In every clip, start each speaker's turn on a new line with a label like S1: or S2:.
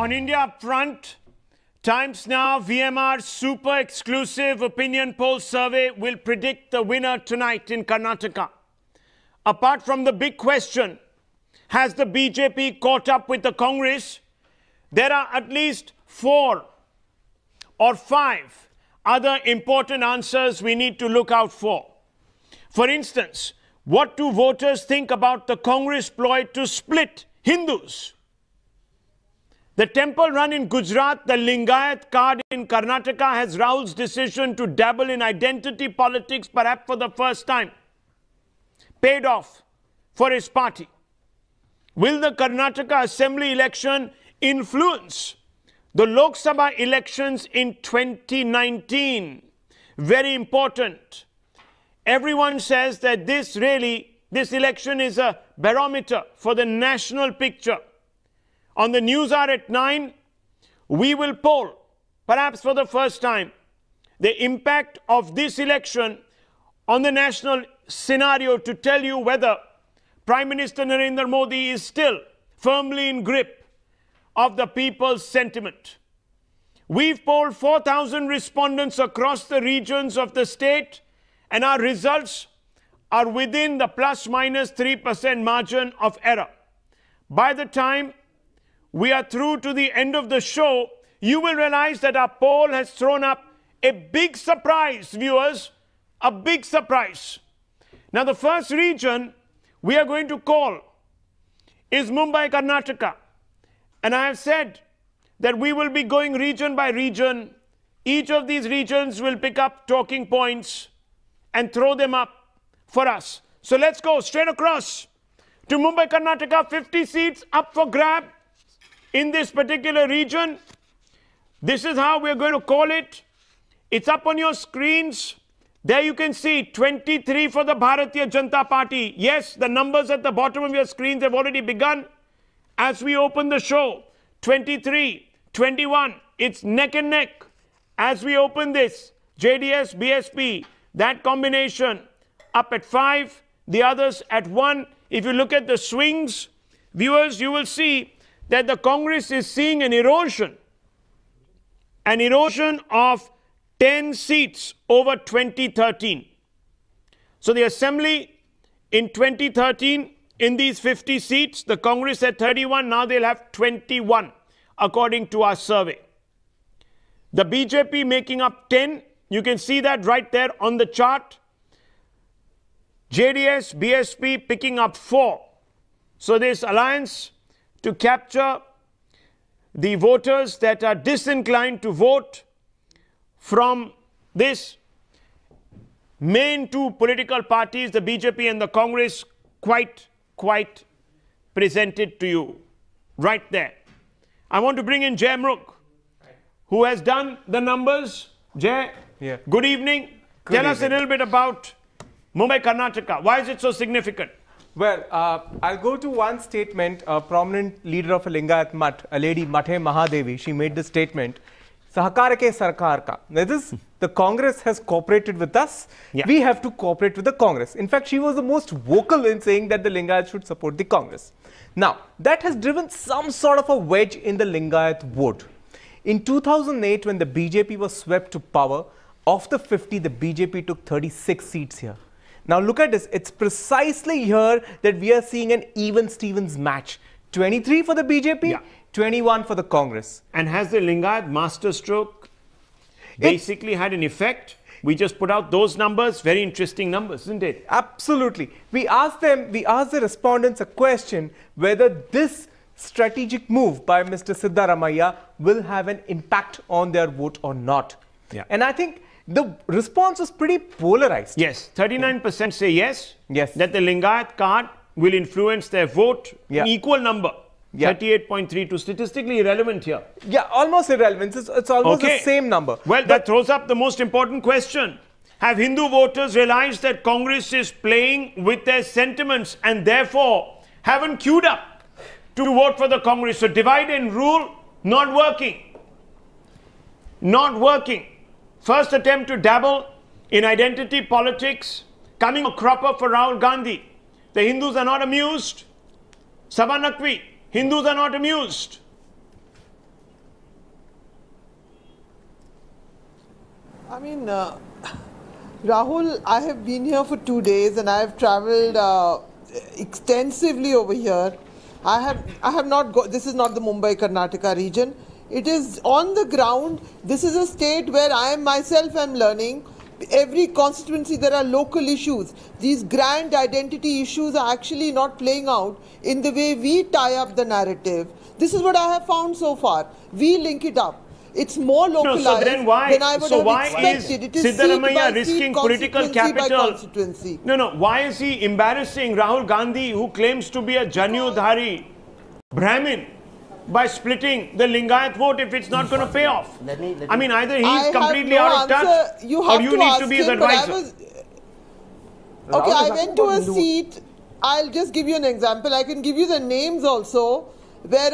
S1: On India Upfront, Times Now VMR super exclusive opinion poll survey will predict the winner tonight in Karnataka. Apart from the big question, has the BJP caught up with the Congress? There are at least 4 or 5 other important answers we need to look out for. For instance, what do voters think about the Congress ploy to split Hindus? The temple run in Gujarat, the Lingayat card in Karnataka has Rahul's decision to dabble in identity politics, perhaps for the first time, paid off for his party. Will the Karnataka Assembly election influence the Lok Sabha elections in 2019? Very important. Everyone says that this election is a barometer for the national picture. On the news hour at 9, we will poll, perhaps for the first time, the impact of this election on the national scenario to tell you whether Prime Minister Narendra Modi is still firmly in grip of the people's sentiment. We've polled 4,000 respondents across the regions of the state, and our results are within the ±3% margin of error. By the time we are through to the end of the show, you will realize that our poll has thrown up a big surprise, viewers, a big surprise. Now, the first region we are going to call is Mumbai, Karnataka. And I have said that we will be going region by region. Each of these regions will pick up talking points and throw them up for us. So let's go straight across to Mumbai, Karnataka. 50 seats up for grab in this particular region. This is how we're going to call it. It's up on your screens. There you can see 23 for the Bharatiya Janata Party. Yes, the numbers at the bottom of your screens have already begun. As we open the show, 23, 21, it's neck and neck. As we open this, JDS, BSP, that combination up at 5, the others at 1. If you look at the swings, viewers, you will see that the Congress is seeing an erosion of 10 seats over 2013. So the Assembly in 2013, in these 50 seats, the Congress had 31, now they'll have 21, according to our survey. The BJP making up 10, you can see that right there on the chart. JDS, BSP picking up 4. So this alliance to capture the voters that are disinclined to vote from this main 2 political parties, the BJP and the Congress, quite presented to you right there. I want to bring in Jay Mruk, who has done the numbers. Jay, good evening. Tell us a little bit about Mumbai, Karnataka. Why is it so significant?
S2: Well, I'll go to one statement. A prominent leader of a Lingayat Mutt, a lady Mathe Mahadevi, she made this statement. Sahakar ke sarkar ka. That is, the Congress has cooperated with us. Yeah. We have to cooperate with the Congress. In fact, she was the most vocal in saying that the Lingayat should support the Congress. Now, that has driven some sort of a wedge in the Lingayat vote. In 2008, when the BJP was swept to power, of the 50, the BJP took 36 seats here. Now look at this, it's precisely here that we are seeing an even-Stevens match. 23 for the BJP, 21 for the Congress.
S1: And has the Lingayat masterstroke basically had an effect? We just put out those numbers, very interesting numbers, isn't it?
S2: Absolutely. We asked the respondents a question whether this strategic move by Mr. Siddaramaiah will have an impact on their vote or not. Yeah. And I think the response was pretty polarized.
S1: Yes, 39% say yes, that the Lingayat card will influence their vote in equal number. 38.32, statistically irrelevant here.
S2: Yeah, almost irrelevant. It's almost the same number.
S1: Well, that throws up the most important question. Have Hindu voters realized that Congress is playing with their sentiments and therefore haven't queued up to vote for the Congress? So divide and rule, not working. Not working. First attempt to dabble in identity politics, coming a cropper for Rahul Gandhi. The Hindus are not amused. Sabanakvi, Hindus are not amused.
S3: I mean, Rahul, I have been here for 2 days and I have travelled extensively over here. I have not got, this is not the Mumbai Karnataka region. It is on the ground. This is a state where I myself am learning. Every constituency there are local issues. These grand identity issues are actually not playing out in the way we tie up the narrative. This is what I have found so far. We link it up. It's more localized than I would have expected. It is
S1: Siddaramaiah risking political capital?
S3: Constituency.
S1: No. Why is he embarrassing Rahul Gandhi, who claims to be a Janyudhari Brahmin, by splitting the Lingayat vote if it's not going to pay off? I mean, either he's completely out of touch or you need to be his advisor.
S3: Okay, I went to a seat. I'll just give you an example. I can give you the names also, where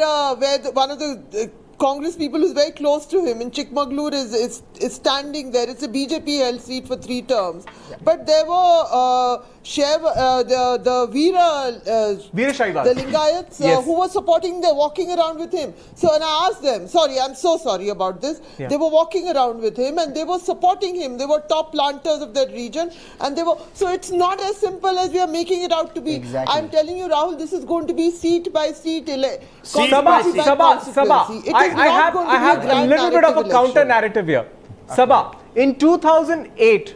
S3: one of the Congress people who's very close to him in Chikmagalur is standing there. It's a BJP held seat for 3 terms. Yeah. But there were the Lingayats who were supporting, they're walking around with him. So, and I asked them, sorry, I'm so sorry about this. Yeah. They were walking around with him and they were supporting him. They were top planters of that region. And they were, so it's not as simple as we are making it out to be. Exactly. I'm telling you, Rahul, this is going to be seat by seat.
S2: Sabha, I have a little bit of a counter narrative here. Sabha, in 2008,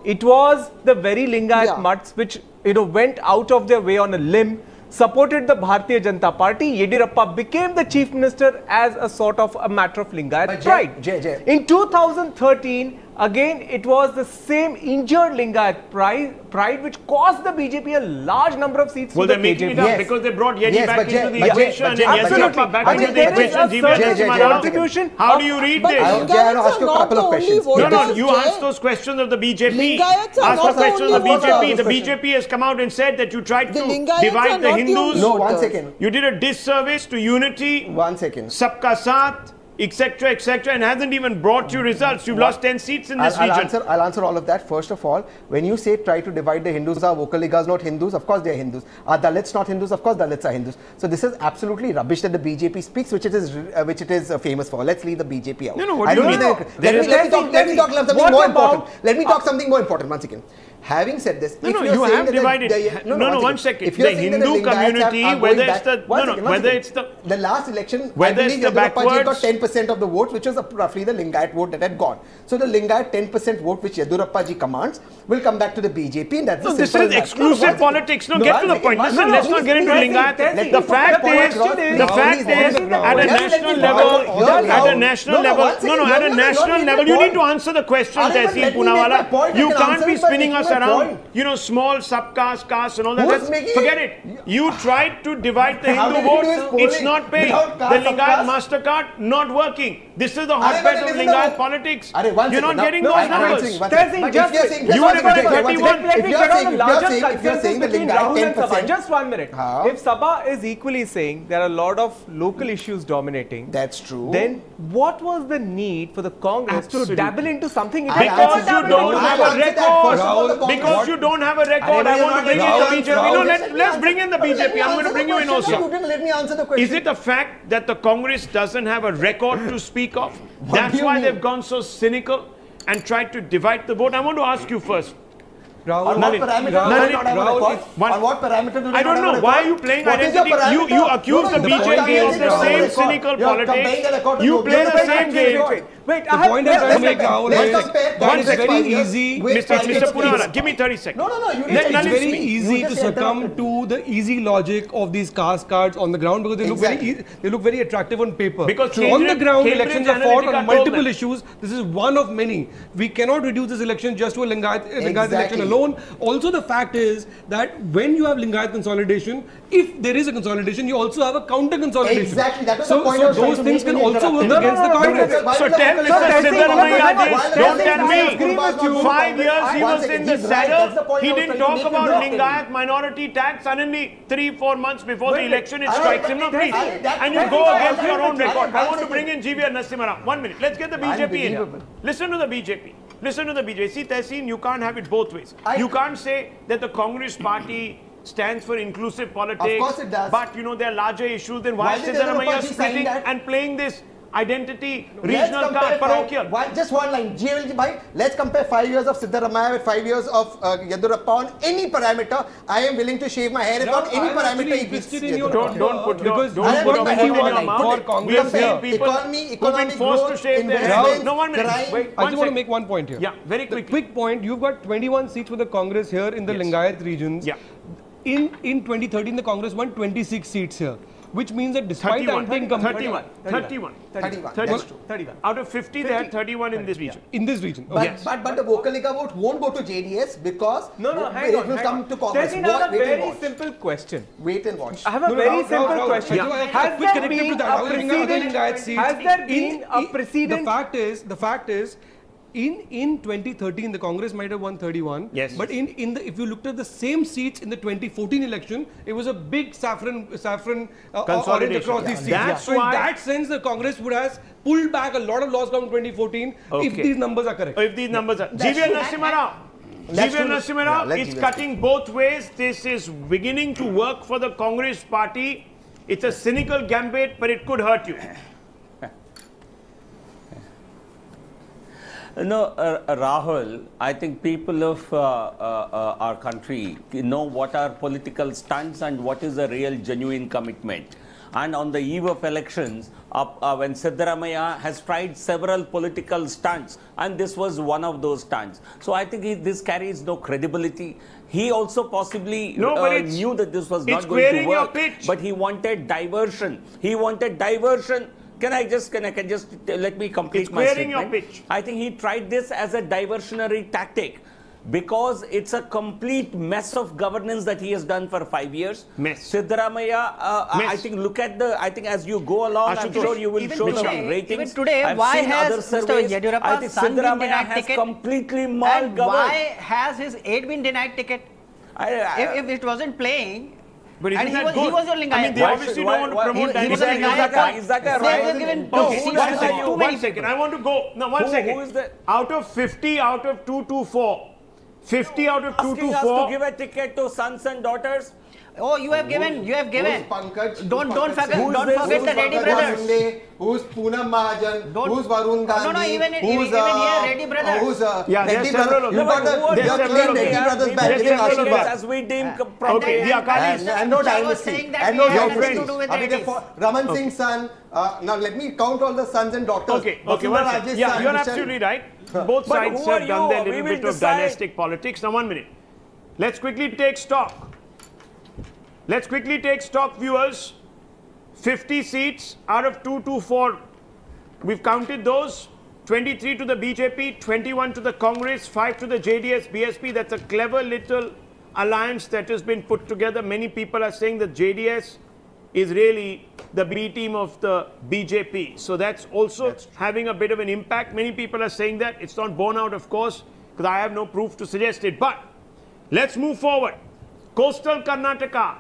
S2: it was the very Lingayat mutts which went out of their way on a limb, supported the Bharatiya Janata Party. Yediyurappa became the chief minister as a sort of a matter of Lingayat pride. In 2013, again, it was the same injured Lingayat pride which cost the BJP a large number of seats.
S1: Well, they're making it up because they brought Yedi back into the equation and Yediyurappa back into the equation. How do you read this?
S4: I will ask you a couple of questions.
S1: No, you ask those questions of the BJP. Ask the questions of the BJP. The BJP has come out and said that you tried to divide the Hindus.
S4: No, 1 second.
S1: You did a disservice to unity.
S4: 1 second.
S1: Sabka Saath, etc., and hasn't even brought you results. You've lost 10 seats in this region.
S4: I'll answer all of that. First of all, when you say try to divide the Hindus, are Vokaligas not Hindus? Of course they are Hindus. Are Dalits not Hindus? Of course Dalits are Hindus. So this is absolutely rubbish that the BJP speaks, which it is famous for. Let's leave the BJP out.
S1: No, what do you mean?
S4: Let me talk something more important. Let me talk something more important. 1 second. Having said this,
S1: you have divided. One second. The Hindu community, whether it's
S4: the last election, whether it's the backwards, got 10% of the votes, which was roughly the Lingayat vote that had gone. So the Lingayat 10% vote which Yediyurappa ji commands will come back to the BJP, and that's the
S1: this is exclusive politics. No, get to the point. Listen, let's not get into Lingayat. The fact is, at a national level, you need to answer the question, Tehseen Poonawala. You can't be spinning us around, small subcaste, caste and all that. Forget it. You tried to divide the Hindu vote. It's not paying. The Lingayat MasterCard, not working. This is the hotbed of Lingayat politics. You're not getting those numbers. You would have got 31.
S2: Let me get on the larger consensus between Rahul and Sabha. Just 1 minute. If Sabha is equally saying there are a lot of local issues dominating,
S4: that's true.
S2: Then what was the need for the Congress to dabble into something?
S1: Because you don't have a record. Because you don't have a record. I want to bring in the BJP. No, let's bring in the BJP. I'm going to bring you in also.
S4: Let me answer the question.
S1: Is it the fact that the Congress doesn't have a record to speak of? That's why they've gone so cynical and tried to divide the vote. I want to ask you first.
S4: On what parameter do they
S1: I don't know. Why are you playing identity? You accuse the BJP of the same cynical politics. You play the same game.
S5: Wait, the point I'm trying to make, Rahul, is that it's very easy.
S1: Mr. Poonawala, give me 30 seconds.
S5: It's very easy to succumb to the easy logic of these caste cards on the ground because they look very attractive on paper.
S1: Because
S5: on the ground, elections are fought on multiple issues. This is one of many. We cannot reduce this election just to a Lingayat election alone. Also, the fact is that when you have Lingayat consolidation, if there is a consolidation, you also have a counter consolidation.
S4: Exactly. That was the point.
S5: So those things can also work against the Congress.
S1: So tell Mr. Siddaramaiah, don't tell me. 5 years he was in the saddle. He didn't talk about Lingayat minority tax. Suddenly, 3-4 months before the election, it strikes him. No, please. And you go against your own record. I want to bring in GVR Narasimha. 1 minute. Let's get the BJP in. Listen to the BJP. Listen to the BJP. See, Tehseen, you can't have it both ways. You can't say that the Congress party stands for inclusive politics.
S4: Of course it does.
S1: But, there are larger issues. Then why is Siddaramaiah splitting and playing this identity, regional card, parochial.
S4: Just one line. Let's compare 5 years of Siddaramaiah with 5 years of Yedurappa on any parameter. I am willing to shave my hair on any parameter he beats.
S1: Don't put
S5: because
S1: your mouth in your mouth.
S5: for Congress here.
S1: People
S4: economic
S1: forced to
S4: growth,
S1: shave their head. No, 1 minute.
S4: crime.
S1: Wait,
S5: I just want to make one point here.
S1: Yeah, very quickly.
S5: Quick point. You've got 21 seats for the Congress here in the Lingayat regions.
S1: Yeah.
S5: In 2013, the Congress won 26 seats here, which means that despite
S1: 31.
S4: That's true.
S2: 31.
S1: Out of 50, they had 31 in this region.
S5: in this region.
S4: But,
S5: Okay.
S4: but the Vocaliga vote won't go to JDS because it will come to Congress.
S2: Tessie, now a
S4: Wait and
S2: very
S4: watch.
S2: simple question.
S4: Wait and watch.
S2: I have a very simple question. Has
S5: Quick
S2: there
S5: corrective to
S2: been
S5: that.
S2: a
S5: Other Lingayat
S2: precedent?
S5: seats.
S2: Has there been a precedent?
S5: The fact is, in 2013, the Congress might have won 31.
S1: Yes.
S5: But if you looked at the same seats in the 2014 election, it was a big saffron orange
S1: Consolidation.
S5: across these seats.
S1: That's
S5: so in
S1: why-
S5: that sense, the Congress would have pulled back a lot of loss from 2014 if
S1: Okay.
S5: these numbers are correct.
S1: If these numbers are. GV Narasimha Rao.
S4: Let's
S1: GV
S4: do-
S1: Narasimha
S4: yeah,
S1: Rao
S4: let's
S1: is
S4: give it-
S1: cutting both ways. This is beginning to work for the Congress party. It's a cynical gambit, but it could hurt you.
S6: No, Rahul, I think people of our country know what are political stunts and what is a real genuine commitment. And on the eve of elections, when Siddaramaiah has tried several political stunts, and this was one of those stunts. So I think this carries no credibility. He also possibly knew that this was not going to work, but he wanted diversion. He wanted diversion. Can I just let me complete my statement?
S1: Your pitch.
S6: I think he tried this as a diversionary tactic because it's a complete mess of governance that he has done for 5 years.
S1: Mess.
S6: Siddaramaiah, I think I think as you go along, I'm sure you will
S7: Even
S6: show
S7: today-
S6: some ratings.
S7: even today,
S6: I've
S7: why
S6: seen
S7: has
S6: other
S7: Mr.
S6: surveys.
S7: Yediyurappa's
S6: I think
S7: son been
S6: Siddaramaiah
S7: denied
S6: has
S7: ticket?
S6: completely
S7: And
S6: malgoverned.
S7: why has his aide been denied ticket? If it wasn't playing,
S1: But isn't
S7: and
S1: that
S7: he
S1: good?
S7: was your
S1: I mean,
S7: Lingayat.
S1: they obviously don't want to promote
S7: he was a
S1: diversity.
S7: Lingayat guy.
S6: Is that a
S7: They
S6: right?
S7: were given two
S1: Okay,
S7: seats
S1: one
S7: to
S1: second.
S7: too many
S1: One second.
S7: people.
S1: I want to go. No, one second.
S6: Who is that?
S1: Out of 50, out of 224, 50 out of
S6: Asking us to
S1: 224.
S6: give a ticket to sons and daughters.
S7: Oh, you have given.
S4: Who's Pankaj?
S7: Don't forget
S6: Who's
S7: don't
S6: this?
S7: forget the Reddy brothers.
S4: Sunday, who's Poonam Mahajan?
S7: Don't-
S4: Who's Varun Gandhi?
S7: No, even
S4: who's,
S7: here, Reddy brothers.
S4: Who's
S1: Yeah, there's
S4: Reddy
S1: several
S4: brothers?
S1: of
S4: You
S1: them.
S4: got
S1: There's
S4: the
S1: several
S4: claim
S1: of
S4: Reddy
S1: them.
S4: brothers back
S1: There's
S4: giving
S1: several of
S4: Ashirwad.
S1: them.
S6: As we deem
S1: Okay,
S6: appropriate.
S1: the Akalis.
S4: And no
S7: I was
S4: dynasty.
S7: saying that
S4: And
S7: he
S4: no
S7: has nothing
S4: dynasty.
S7: to do with
S4: Abhi
S7: Reddy's.
S4: देखो, Raman Singh's son. Now let me count all the sons and daughters.
S1: Okay,
S4: Vasudha
S1: one second.
S4: Raje's
S1: Yeah,
S4: son,
S1: you're
S4: Michelle-
S1: absolutely right. Both
S6: But
S1: sides
S6: who are
S1: have done
S6: you?
S1: their
S6: We
S1: little
S6: will
S1: bit of
S6: decide.
S1: dynastic politics. Now, 1 minute. Let's quickly take stock. Let's quickly take stock, viewers. 50 seats out of 224. We've counted those. 23 to the BJP, 21 to the Congress, 5 to the JDS, BSP. That's a clever little alliance that has been put together. Many people are saying that JDS is really the B team of the BJP. So that's also having a bit of an impact. Many people are saying that. It's not borne out, of course, because I have no proof to suggest it. But let's move forward. Coastal Karnataka.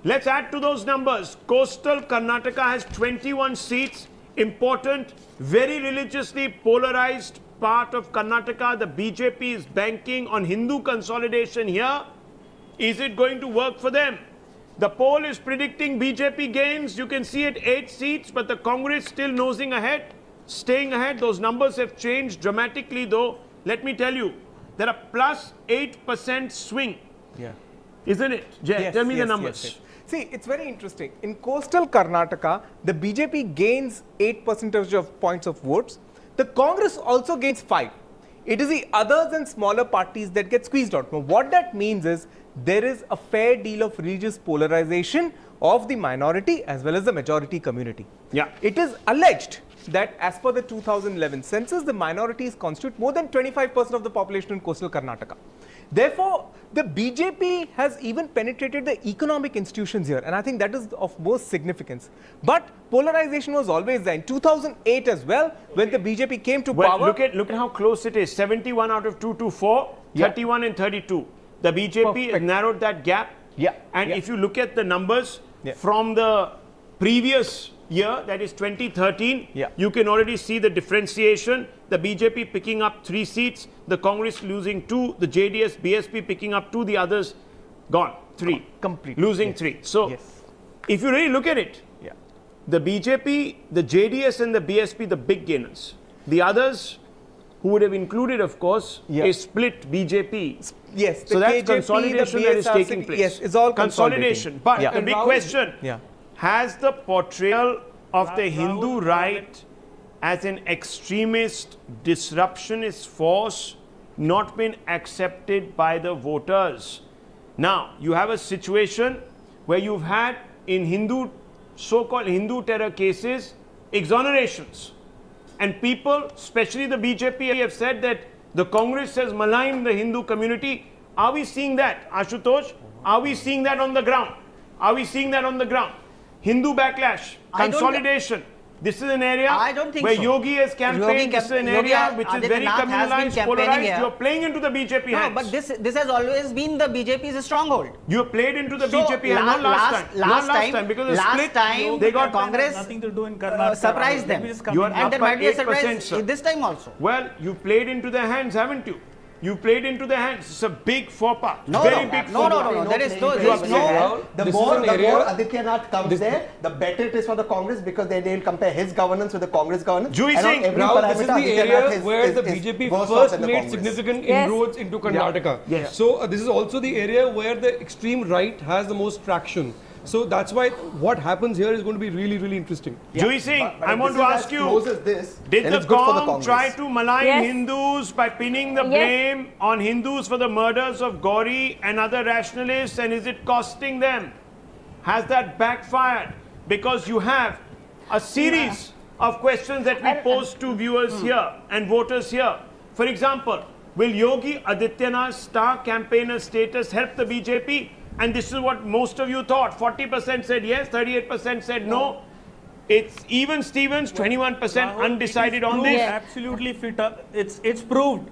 S1: Let's add to those numbers. Coastal Karnataka has 21 seats. Important, very religiously polarized part of Karnataka. The BJP is banking on Hindu consolidation here. Is it going to work for them? The poll is predicting BJP gains. You can see it 8 seats, but the Congress still nosing ahead, staying ahead. Those numbers have changed dramatically, though. Let me tell you, there are plus 8% swing.
S2: Yeah.
S1: Isn't it? Jay,
S2: Yes,
S1: tell me the
S2: yes,
S1: numbers.
S2: yes, yes. See, it's very interesting. In coastal Karnataka, the BJP gains 8% of points of votes. The Congress also gains 5. It is the others and smaller parties that get squeezed out. Now, what that means is there is a fair deal of religious polarization of the minority as well as the majority community.
S1: Yeah.
S2: It is alleged that as per the 2011 census, the minorities constitute more than 25% of the population in coastal Karnataka. Therefore, the BJP has even penetrated the economic institutions here, and I think that is of most significance. But polarization was always there. In 2008 as well, when the BJP came to
S1: Well,
S2: power.
S1: look at how close it is. 71 out of 224, 31 and 32. The BJP has
S2: Perfect.
S1: narrowed that gap.
S2: Yeah,
S1: And
S2: yeah.
S1: if you look at the numbers
S2: Yeah.
S1: from the previous year, that is 2013,
S2: Yeah.
S1: you can already see the differentiation. The BJP picking up 3 seats, the Congress losing 2, the JDS, BSP picking up 2, the others gone, 3.
S2: Completely.
S1: Losing
S2: Yes.
S1: 3. So
S2: Yes.
S1: if you really look at it,
S2: Yeah.
S1: the BJP, the JDS and the BSP, the big gainers. The others, who would have included, of course, a split BJP.
S2: Yes.
S1: So that's
S2: KJP,
S1: consolidation that is taking place.
S2: Yes, it's all
S1: consolidation. But the big question, has the portrayal of the Hindu right as an extremist, disruptionist force not been accepted by the voters? Now, you have a situation where you've had in Hindu, so-called Hindu terror cases, exonerations. And people, especially the BJP, have said that the Congress has maligned the Hindu community. Are we seeing that, Ashutosh? Are we seeing that on the ground? Are we seeing that on the ground? Hindu backlash, consolidation. This is an area where Yogi has campaigned. This is an area which is very communalized, polarized. You are playing into the BJP hands.
S7: No, but this has always been the BJP's stronghold.
S1: You have played into the BJP hands, not last time. Because the split,
S7: they got Congress nothing to do in Karnataka. Surprised them.
S1: You are
S7: and there might be a surprise
S1: sir.
S7: This time also.
S1: Well, you played into their hands, haven't you? You played into the hands. It's a big faux pas.
S7: No,
S1: big
S7: no. There is no.
S4: The more Adityanath comes there, the better it is for the Congress, because they will compare his governance with the Congress governance.
S1: Juhi Singh,
S5: this is the area where the BJP first made significant inroads into Karnataka.
S1: Yes.
S5: So this is also the area where the extreme right has the most traction. So that's why what happens here is going to be really, really interesting.
S1: Juhi Singh, I want to ask you, did the Cong try to malign Hindus by pinning the blame on Hindus for the murders of Gauri and other rationalists, and is it costing them? Has that backfired? Because you have a series of questions that we pose to viewers here and voters here. For example, will Yogi Adityanath's star campaigner status help the BJP? And this is what most of you thought. 40% said yes, 38% said no. It's even Stevens, 21% undecided on this.
S8: Absolutely futile. It's proved.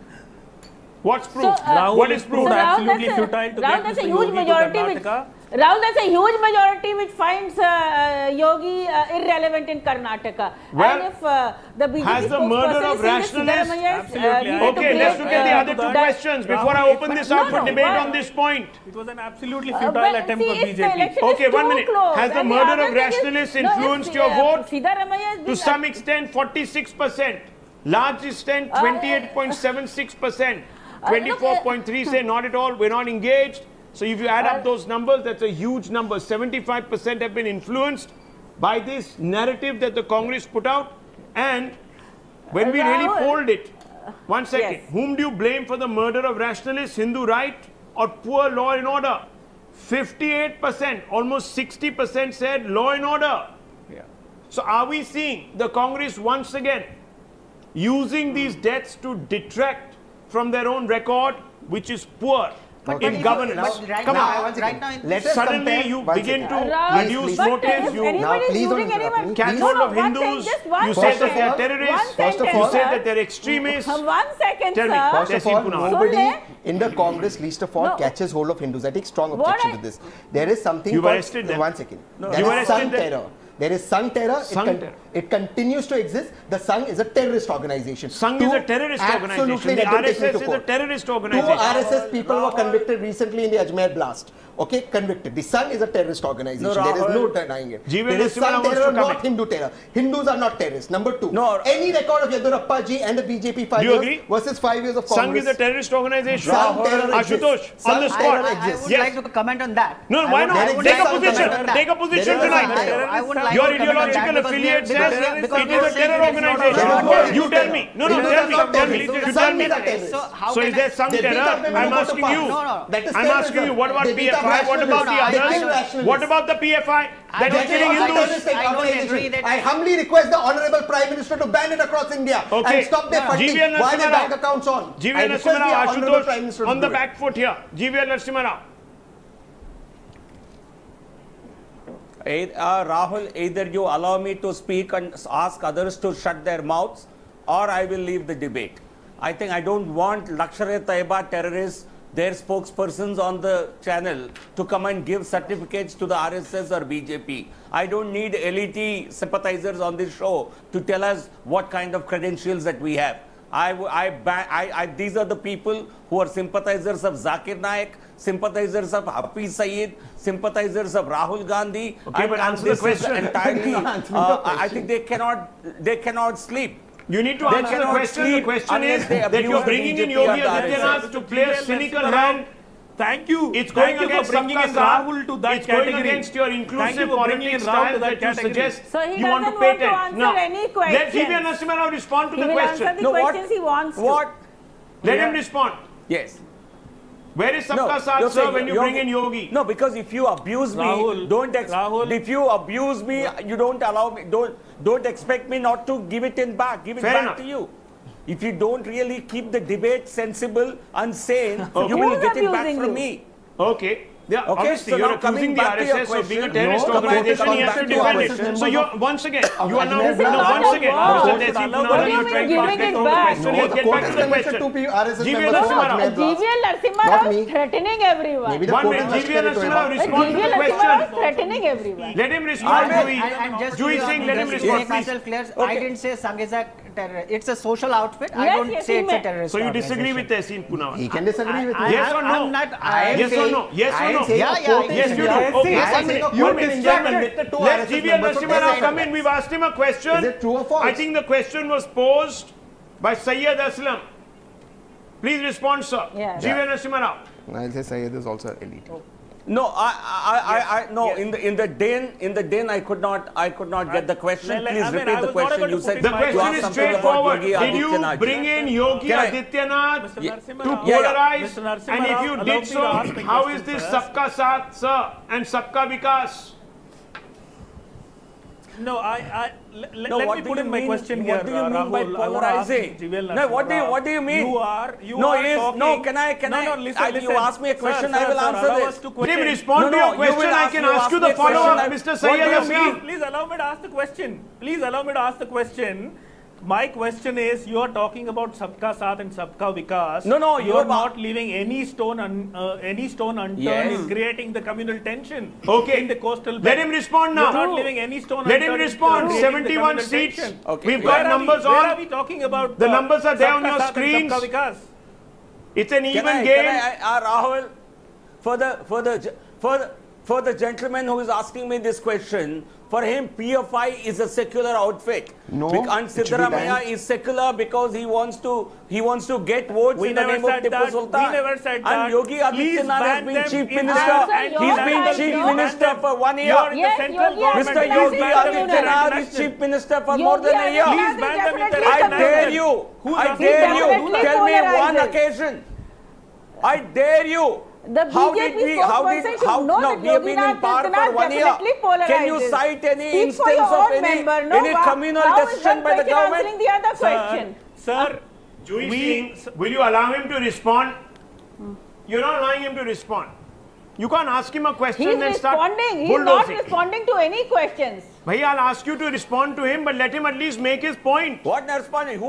S1: What's proved? What is proved?
S8: Absolutely futile to get
S9: that's a huge majority. Rahul, that's a huge majority which finds Yogi irrelevant in Karnataka.
S1: Well,
S9: and if the BJP
S1: has the murder of rationalists? Okay, let's look at the other two questions before I open this up for debate on this point.
S8: It was an absolutely futile attempt of BJP.
S1: Okay, 1 minute. Has the murder of rationalists influenced your vote? To some extent, 46%. Large extent, 28.76%. 24.3 say not at all, we're not engaged. So if you add up those numbers, that's a huge number. 75% have been influenced by this narrative that the Congress put out. And when we really polled it, 1 second, whom do you blame for the murder of rationalists, Hindu right or poor law and order? 58%, almost 60% said law and order. So are we seeing the Congress once again using these deaths to detract from their own record, which is poor? In governance.
S7: Come on.
S1: Suddenly you begin to reduce motives. You catch hold of Hindus. You say that they're terrorists. You say that they're extremists.
S9: 1 second,
S1: Tell me.
S4: First of all, nobody in the Congress, least of all, catches hold of Hindus. I take strong objection to this. There is something
S1: You've
S4: called...
S1: arrested them.
S4: 1 second.
S1: No,
S4: there is Sangh terror. There is Sangh terror. It continues to exist. The Sangh is a terrorist organization.
S1: Sangh is a terrorist organization. The RSS is a terrorist organization.
S4: 2 RSS people were convicted recently in the Ajmer blast. Okay, convicted. The Sangh is a terrorist organization. There is no denying it. There is Sangh terror, not Hindu terror. Hindus are not terrorists. Number 2, any record of Yadurappa ji and the BJP 5 years versus 5 years of Congress.
S1: Sangh is a terrorist organization.
S4: Ashutosh,
S1: on the spot.
S7: I would like to comment on that.
S1: No, why not? Take a position. Take a position tonight. Your ideological affiliate says it is a terror organization. You tell me. No, tell me. You tell me. So is there Sangh terror? I'm asking you. I'm asking you, what about PFI? What about the others? What about the PFI that is killing Hindus?
S4: I humbly request the Honorable Prime Minister to ban it across India and stop their funding. Why their bank accounts on?
S1: GVL Narasimha Rao, Ashutosh, on the back foot here. GVL Narasimha Rao.
S6: Rahul, either you allow me to speak and ask others to shut their mouths, or I will leave the debate. I think I don't want Lashkar-e-Taiba terrorists, their spokespersons on the channel, to come and give certificates to the RSS or BJP. I don't need elite sympathizers on this show to tell us what kind of credentials that we have. These are the people who are sympathizers of Zakir Naik, sympathizers of Hafiz Saeed, sympathizers of Rahul Gandhi.
S1: Okay, but answer the question.
S6: Entirely, I think they cannot sleep.
S1: You need to answer the question. The question is that you're bringing in Yogi Adityanath to play a cynical hand.
S8: Thank you.
S1: It's going against
S8: bringing in Rahul to that
S1: it's
S8: category.
S1: going against your inclusive politics
S8: Rahul
S1: style
S8: to
S1: that you suggest.
S9: So he
S1: you want to
S9: doesn't
S1: pay
S9: want to
S1: attention.
S9: answer any questions.
S1: Let G.V. Narasimha Rao respond to the
S9: He will
S1: question.
S9: answer the questions he wants to.
S6: What?
S1: Let him respond.
S6: Yes.
S1: Where is Sabka Saath, sir, when you bring in Yogi?
S6: No, because if you abuse me,
S8: Rahul,
S6: if you abuse me, you don't allow me, don't expect me not to give it back to you. If you don't really keep the debate sensible and sane, you will get it back from me.
S1: Okay. Yeah,
S6: okay,
S1: obviously
S6: so
S1: you're
S6: now
S1: accusing the RSS of being a terrorist
S6: No,
S1: organization. You have to defend it. So you're once again, you are now once again, Mr. Desi Punawalla, you're trying to get over the question. Get back to the question. G.V.
S9: Narasimha Rao is threatening everyone.
S1: One minute, G.V. Narasimha Rao respond to the question.
S9: Threatening everyone.
S1: Let him respond.
S7: Juhi
S1: Singh, let him respond, please.
S7: I didn't say Sangh is a terrorist. It's a social outfit. I don't say it's a terrorist.
S1: So you disagree with Desi Punawalla?
S4: He can disagree with me.
S1: Yes or no?
S7: Yes
S1: or no? Yes or no? Yes, you do. Okay,
S4: you distracted.
S1: Let G.V. Narasimha Rao come in. We've asked him a question.
S4: Is it true or false?
S1: I think the question was posed by Syed Aslam. Please respond, sir.
S9: Yeah.
S1: G.V. Narasimha Rao.
S4: I'll say Syed is also elite.
S6: No, no. In the den, I could not get the question. Please repeat the question. You said
S1: the question is straightforward. Did you bring in Yogi Adityanath to polarize? And if you did so, how is this Sabka Saath, sir, and Sabka Vikas?
S8: No, let me put in my question here.
S6: What do you mean by polarizing? No, what do you mean?
S8: You are talking.
S6: No, can I?
S8: Listen.
S6: You ask me a question, I will answer this.
S1: Let me respond to your question. I can ask you the follow-up, Mr. Syed Aslam.
S8: Please allow me to ask the question. Please allow me to ask the question. My question is, you are talking about Sabka Saath and Sabka Vikas.
S6: No,
S8: you are not leaving any stone unturned in creating the communal tension in the coastal belt.
S1: Let him respond now.
S8: You are not leaving any stone
S1: unturned.
S8: Let
S1: him respond. 71 seats.
S6: Okay.
S1: We've got numbers on.
S8: Where are we talking about?
S1: The numbers are there on your screens. It's an even game.
S6: Rahul, for the gentleman who is asking me this question, for him, PFI is a secular outfit.
S4: No,
S6: and Siddaramaiah is secular because he wants to get votes in the name of Tipu Sultan.
S8: We never said that.
S6: And Yogi Adityanath has been chief minister. He's been chief minister for 1 year. Mr. Yogi Adityanath is chief minister for more than a year. I dare you. Tell me one occasion. I dare you.
S9: The BJP spokesperson should know that
S6: we have been in power for 1 year. Can you cite any instance of any communal decision by the government?
S9: Answering the other question.
S8: Sir,
S1: will you allow him to respond? You're not allowing him to respond. You can't ask him a question and start bulldozing.
S9: He's not responding to any questions.
S1: Bhai, I'll ask you to respond to him, but let him at least make his point.
S6: What not responding?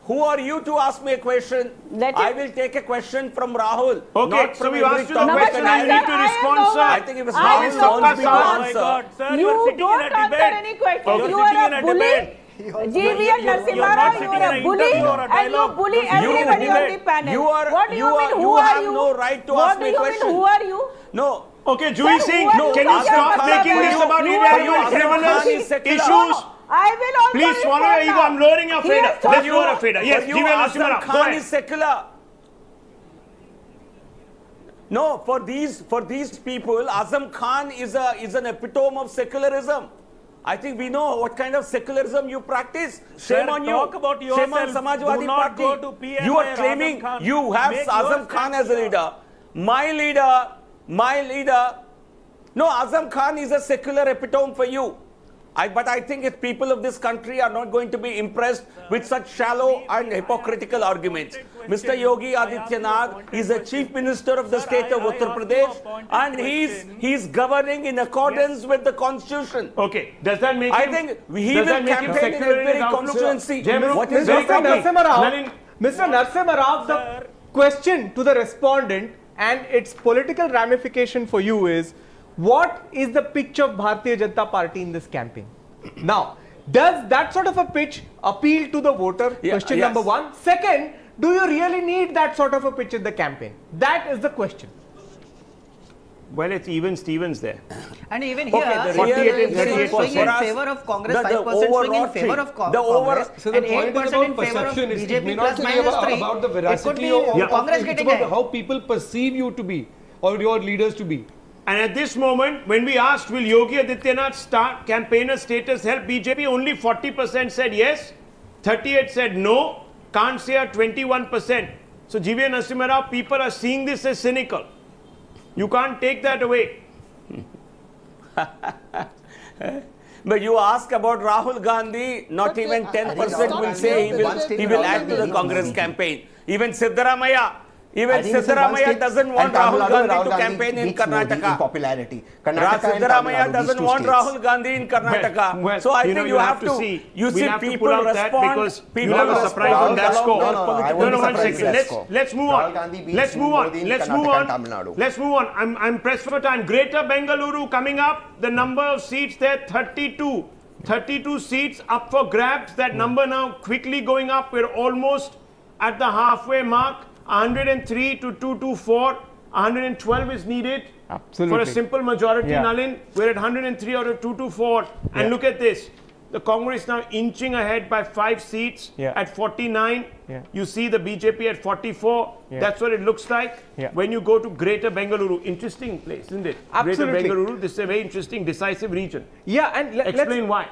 S6: Who are you to ask me a question? I will take a question from Rahul.
S1: Okay, so we asked you the question and you need to respond, sir.
S6: I think it was Rahul wants me to answer.
S8: Sir,
S9: You don't answer any questions. You are a bully. G.V. Narasimha Rao, you are a bully and you bully everybody on the panel. What do you mean, who are you?
S6: No right to ask me a question.
S9: What do you mean, who are you?
S6: No.
S1: Okay, Juhi Singh, can you stop making this about irrelevant criminal issues?
S9: I will also
S1: Please swallow your ego. I'm lowering your fader. Let's lower a fader. Yes,
S6: G.V. Narasimha Rao. Khan is secular. No, for these people, Azam Khan is an epitome of secularism. I think we know what kind of secularism you practice. Shame on you.
S8: Talk about yourself.
S6: Shame on Samajwadi Party. You are claiming you have Azam Khan as a leader. My leader. No, Azam Khan is a secular epitome for you. But I think if people of this country are not going to be impressed with such shallow and hypocritical arguments. Mr. Yogi Adityanath is a chief minister of the state of Uttar Pradesh and he's governing in accordance with the constitution.
S1: Okay, does that make
S6: I think he will campaign in every constituency. What is
S2: Mr. Narasimha Rao, the question to the respondent and its political ramification for you is, what is the picture of Bharatiya Janata Party in this campaign? Now, Does that sort of a pitch appeal to the voter? Question number one. Second, do you really need that sort of a pitch in the campaign? That is the question.
S1: Well, it's even Stevens there.
S7: And even here,
S1: the 48 and 38%
S7: swing in favor of Congress, 5% swing in favor of Congress,
S5: so the
S7: and 8% in favor of BJP plus minus 3.
S5: About the veracity
S7: of Congress getting ahead.
S5: How people perceive you to be, or your leaders to be.
S1: And at this moment, when we asked, will Yogi Adityanath's campaigner status help BJP, only 40% said yes, 38% said no, can't say at 21%. So, G.V. Narasimha Rao, people are seeing this as cynical. You can't take that away.
S6: But you ask about Rahul Gandhi, not even 10% will say he will add to the Congress campaign. Even Siddaramaiah doesn't want Rahul Gandhi to campaign in Karnataka.
S4: Popularity.
S6: Siddaramaiah doesn't want Rahul Gandhi in Karnataka. So I think you have to see people respond.
S1: People have a surprise on that score. No, 1 second. Let's move on. I'm pressed for time. Greater Bengaluru coming up. The number of seats there, 32. 32 seats up for grabs. That number now quickly going up. We're almost at the halfway mark. 103 to 224, 112 is needed for a simple majority, Nalin. We're at 103 out of 224. And look at this. The Congress now inching ahead by 5 seats at 49. You see the BJP at 44. That's what it looks like when you go to Greater Bengaluru. Interesting place, isn't it?
S2: Absolutely.
S1: Greater Bengaluru, this is a very interesting, decisive region.
S2: Yeah, and
S1: explain why.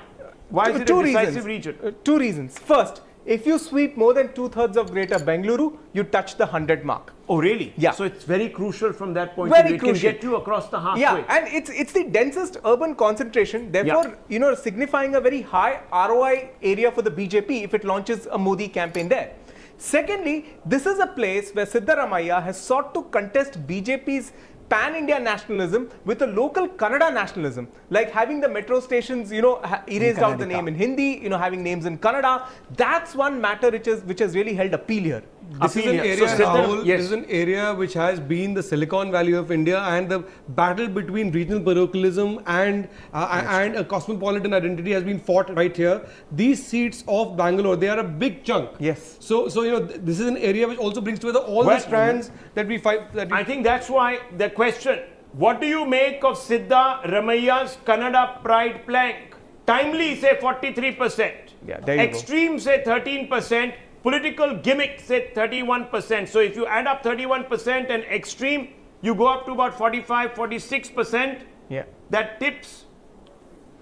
S1: Why is it a decisive region?
S2: 2 reasons. First, if you sweep more than 2/3 of Greater Bengaluru, you touch the 100 mark.
S1: Oh, really?
S2: Yeah.
S1: So it's very crucial from that point of view. It can get you across the halfway.
S2: Yeah, and it's the densest urban concentration. Therefore, signifying a very high ROI area for the BJP if it launches a Modi campaign there. Secondly, this is a place where Siddaramaiah has sought to contest BJP's pan-India nationalism with a local Kannada nationalism, like having the metro stations, erased out the name in Hindi, having names in Kannada. That's one matter which has really held appeal here.
S5: This is an area, Rahul, this is an area which has been the Silicon Valley of India, and the battle between regional parochialism and a cosmopolitan identity has been fought right here. These seats of Bangalore, they are a big chunk.
S2: Yes.
S5: So this is an area which also brings together all the strands that we fight.
S1: I think that's why the question, what do you make of Siddaramaiah's Kannada pride plank? Timely say 43%.
S2: Yeah, there you
S1: Extreme
S2: go.
S1: say 13%. Political gimmick say 31%. So if you add up 31% and extreme, you go up to about 45, 46%.
S2: Yeah.
S1: That tips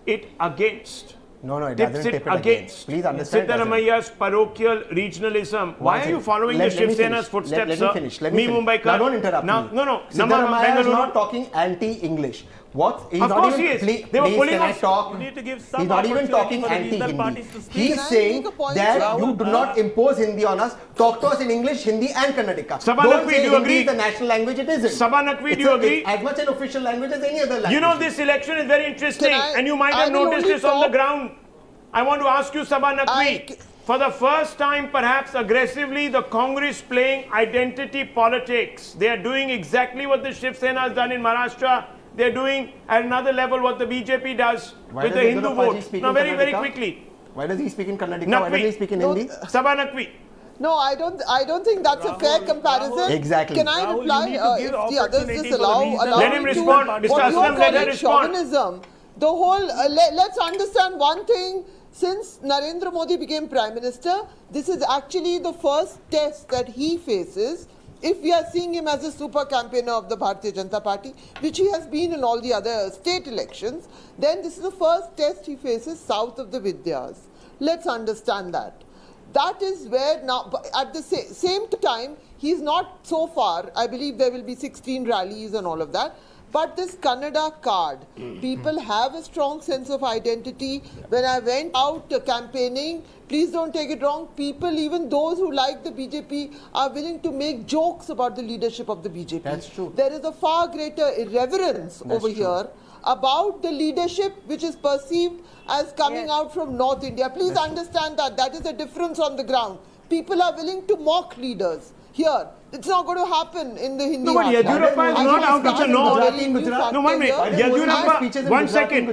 S1: it against.
S4: No, it doesn't tip it against. Please understand.
S1: Siddaramaiah's parochial regionalism. Why are you following the Shiv Sena's footsteps,
S4: Let me finish. Mumbai
S1: Now,
S4: don't interrupt me.
S1: No.
S4: Siddaramaiah is not talking anti-English. He's
S1: of
S4: not
S1: course
S4: even,
S1: he is.
S4: Please,
S1: They were pulling
S4: can I
S1: us.
S4: talk?
S8: You need to give some
S4: He's not even talking anti-Hindi. He's saying that you do not impose Hindi on us. Talk to us in English, Hindi and Kannadika.
S1: Sabanakvi, do you agree?
S4: Hindi is the national language. It isn't.
S1: Sabanakvi, do you agree?
S4: It's as much an official language as any other language.
S1: You know, this election is very interesting, and you might have noticed this on the ground. I want to ask you, Sabanakvi, for the first time, perhaps aggressively, the Congress playing identity politics. They are doing exactly what the Shiv Sena has done in Maharashtra. They are doing at another level what the BJP does with the Hindu vote. Now, very quickly.
S4: Why does he speak in Kannadika? Why does he speak in Hindi?
S1: Sabanakvi.
S3: No, I don't think that's a fair comparison.
S4: Exactly.
S3: Can I reply? If the others just allow
S1: let him respond. Mr. Aslam, let him respond.
S3: Chauvinism. The whole, let's understand one thing. Since Narendra Modi became Prime Minister, this is actually the first test that he faces. If we are seeing him as a super campaigner of the Bharatiya Janata Party, which he has been in all the other state elections, then this is the first test he faces south of the Vidyas. Let's understand that. That is where now, at the same time, he's not so far. I believe there will be 16 rallies and all of that. But this Kannada card, people have a strong sense of identity. When I went out campaigning, please don't take it wrong, people, even those who like the BJP, are willing to make jokes about the leadership of the BJP.
S4: That's true.
S3: There is a far greater irreverence over here about the leadership which is perceived as coming out from North India. Please understand that. That is a difference on the ground. People are willing to mock leaders. here. It's not going to happen in the Hindi.
S1: No, but Yadurappa is not out of the north. No, one minute.
S4: Yadurappa,
S1: one second.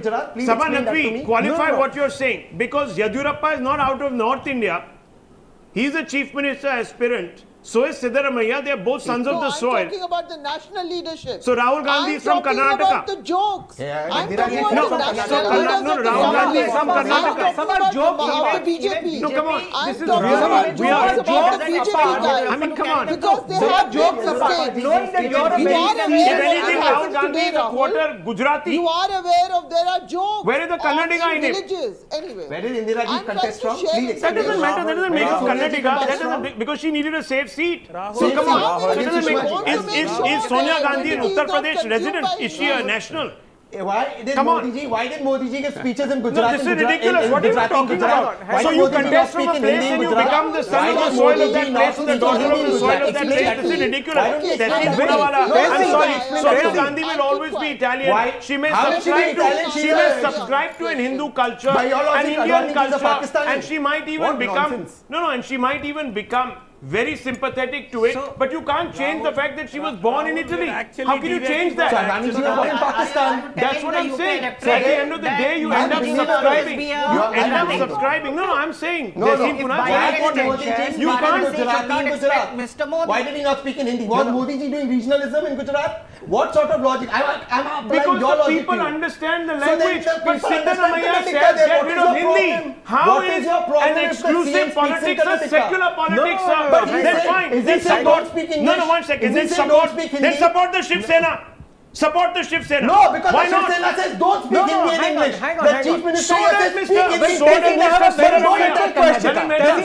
S1: Sabha Naqvi, qualify what you're saying. Because Yadurappa is not out of North India. He's a chief minister aspirant. So is Siddaramaiah. They are both sons of the soil.
S3: I'm talking about the national leadership.
S1: So Rahul Gandhi is from Karnataka.
S3: I'm talking about the jokes. I'm talking about the national leaders.
S1: No, Rahul Gandhi is from Karnataka.
S3: It's about jokes of the BJP.
S1: No, come on. This is
S3: jokes about the BJP guys.
S1: I mean, come on.
S3: Because they have jokes mistakes.
S1: If anything, Rahul Gandhi is a quarter Gujarati.
S3: You are aware of there are jokes.
S1: Where is the Karnataka in it?
S3: Anyway.
S4: Where is Indira Ji contest from?
S1: That doesn't matter. That doesn't make it Karnataka. Because she needed a safe seat. So come on. Is Sonia Gandhi an Uttar Pradesh resident? Is she a national?
S4: Why did Modi ji give speeches in Gujarat?
S1: No, this is ridiculous. What are you talking about? So you contest from a place and you become the son of the soil of that place and the daughter of the soil of that place. This is ridiculous. I'm sorry. Sonia Gandhi will always be Italian. She may subscribe to an Hindu culture, an Indian culture, and she might even become and she might even become very sympathetic to it, but you can't change the fact that she was born in Italy. How can you change that? That's what I'm saying. At the end of the day, you end up subscribing. No, I'm saying. You can't.
S7: Mr. Modi.
S4: Why did he not speak in Hindi? Was Modi ji doing regionalism in Gujarat? What sort of logic? I'm
S1: because the people understand the language. But Siddaramaiah says get rid of Hindi. How is an exclusive politics a secular politics? That's fine. Then support. One second. Then support the Shiv Sena. Support the Shiv Sena.
S4: No, because
S1: why
S4: the Shiv Sena says don't speak Hindi in English. The Chief Minister says speak Hindi.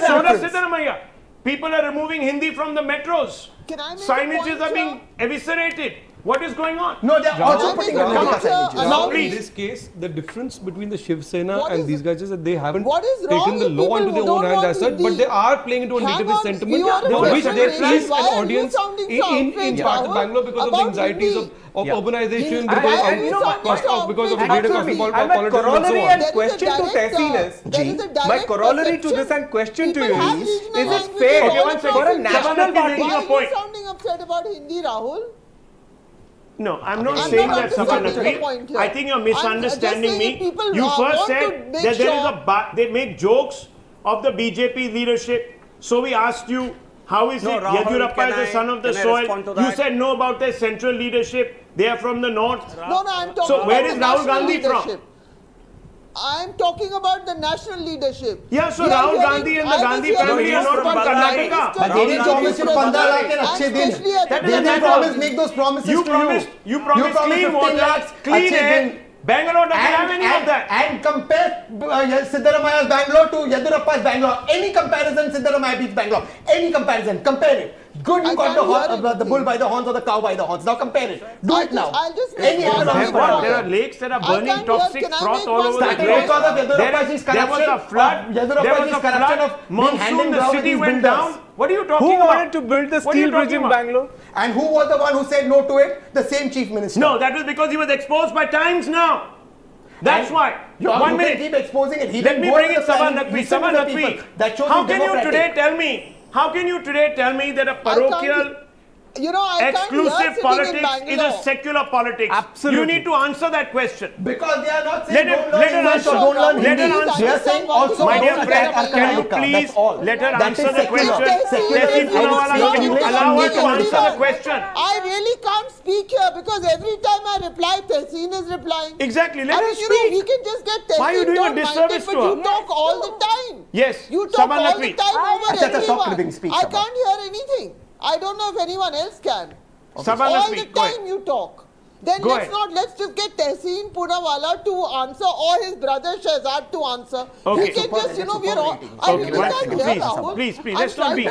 S1: So does Siddaramaiah. People are removing Hindi from the metros. Signages are being eviscerated. What is going on?
S4: No, they are also putting
S5: in this case, the difference between the Shiv Sena and these guys is that they haven't taken the law into their own hands as such, but they are playing into a nativist sentiment, which there is an audience in parts of Bangalore because of the anxieties of urbanization, because of the greater cosmopolitan politics and so on.
S2: Question to Tehseen my corollary to this and question to you is it fair for a national party?
S3: Why are you sounding upset about Hindi, Rahul?
S1: No, I'm not saying that, Sabha Naqvi. I think you're misunderstanding me. You first said that they make jokes of the BJP leadership. So we asked you, how is it Yadurappa is the son of the soil? You said no about their central leadership. They are from the north.
S3: No, I'm talking
S1: so where is Rahul Gandhi from?
S3: I'm talking about the national leadership.
S1: Yeah, so Rahul Gandhi and the Gandhi family are not from Karnataka.
S4: But they didn't promise you 15 lakh and achhe din. They didn't promise, make those promises to you.
S1: You promised clean water, clean air. Bangalore doesn't have any of that.
S4: And compare Siddaramaiah's Bangalore to Yadurappa's Bangalore. Any comparison, Siddaramaiah beats Bangalore. Any comparison, compare it. Good, you got the bull by the horns or the cow by the horns. Now compare it. Do it now.
S1: There are lakes that are burning toxic froth all over the place. There was a flood. There was a flood. Monsoon, the city went down. What are you talking about?
S2: Who wanted to build the steel bridge in Bangalore?
S4: And who was the one who said no to it? The same chief minister.
S1: No, that was because he was exposed by Times Now. That's why. 1 minute.
S4: Keep exposing it.
S1: Let me bring it, Sabha Naqvi. Sabha Naqvi. How can you today tell me? How can you today tell me that a parochial exclusive politics is a secular politics?
S2: Absolutely.
S1: You need to answer that question.
S4: Because they are not saying
S1: don't learn English or don't learn Hindi.
S4: They are saying also,
S1: my dear friend, can you please let her answer the question? Can you allow her to answer the question?
S3: I really can't speak here because every time I reply, Tehseen is replying.
S1: Exactly, let her speak.
S3: We can just get Tehseen.
S1: Why are you doing a disservice to her?
S3: You talk all the time.
S1: Yes,
S3: you talk all the time over everyone. I can't hear anything. I don't know if anyone else can.
S1: Okay.
S3: All the time you talk. Then let's just get Tehseen Poonawalla to answer or his brother Shehzad to answer.
S1: Okay.
S3: We can just, we're all... I really can't hear, Rahul.
S1: Please, let's not be...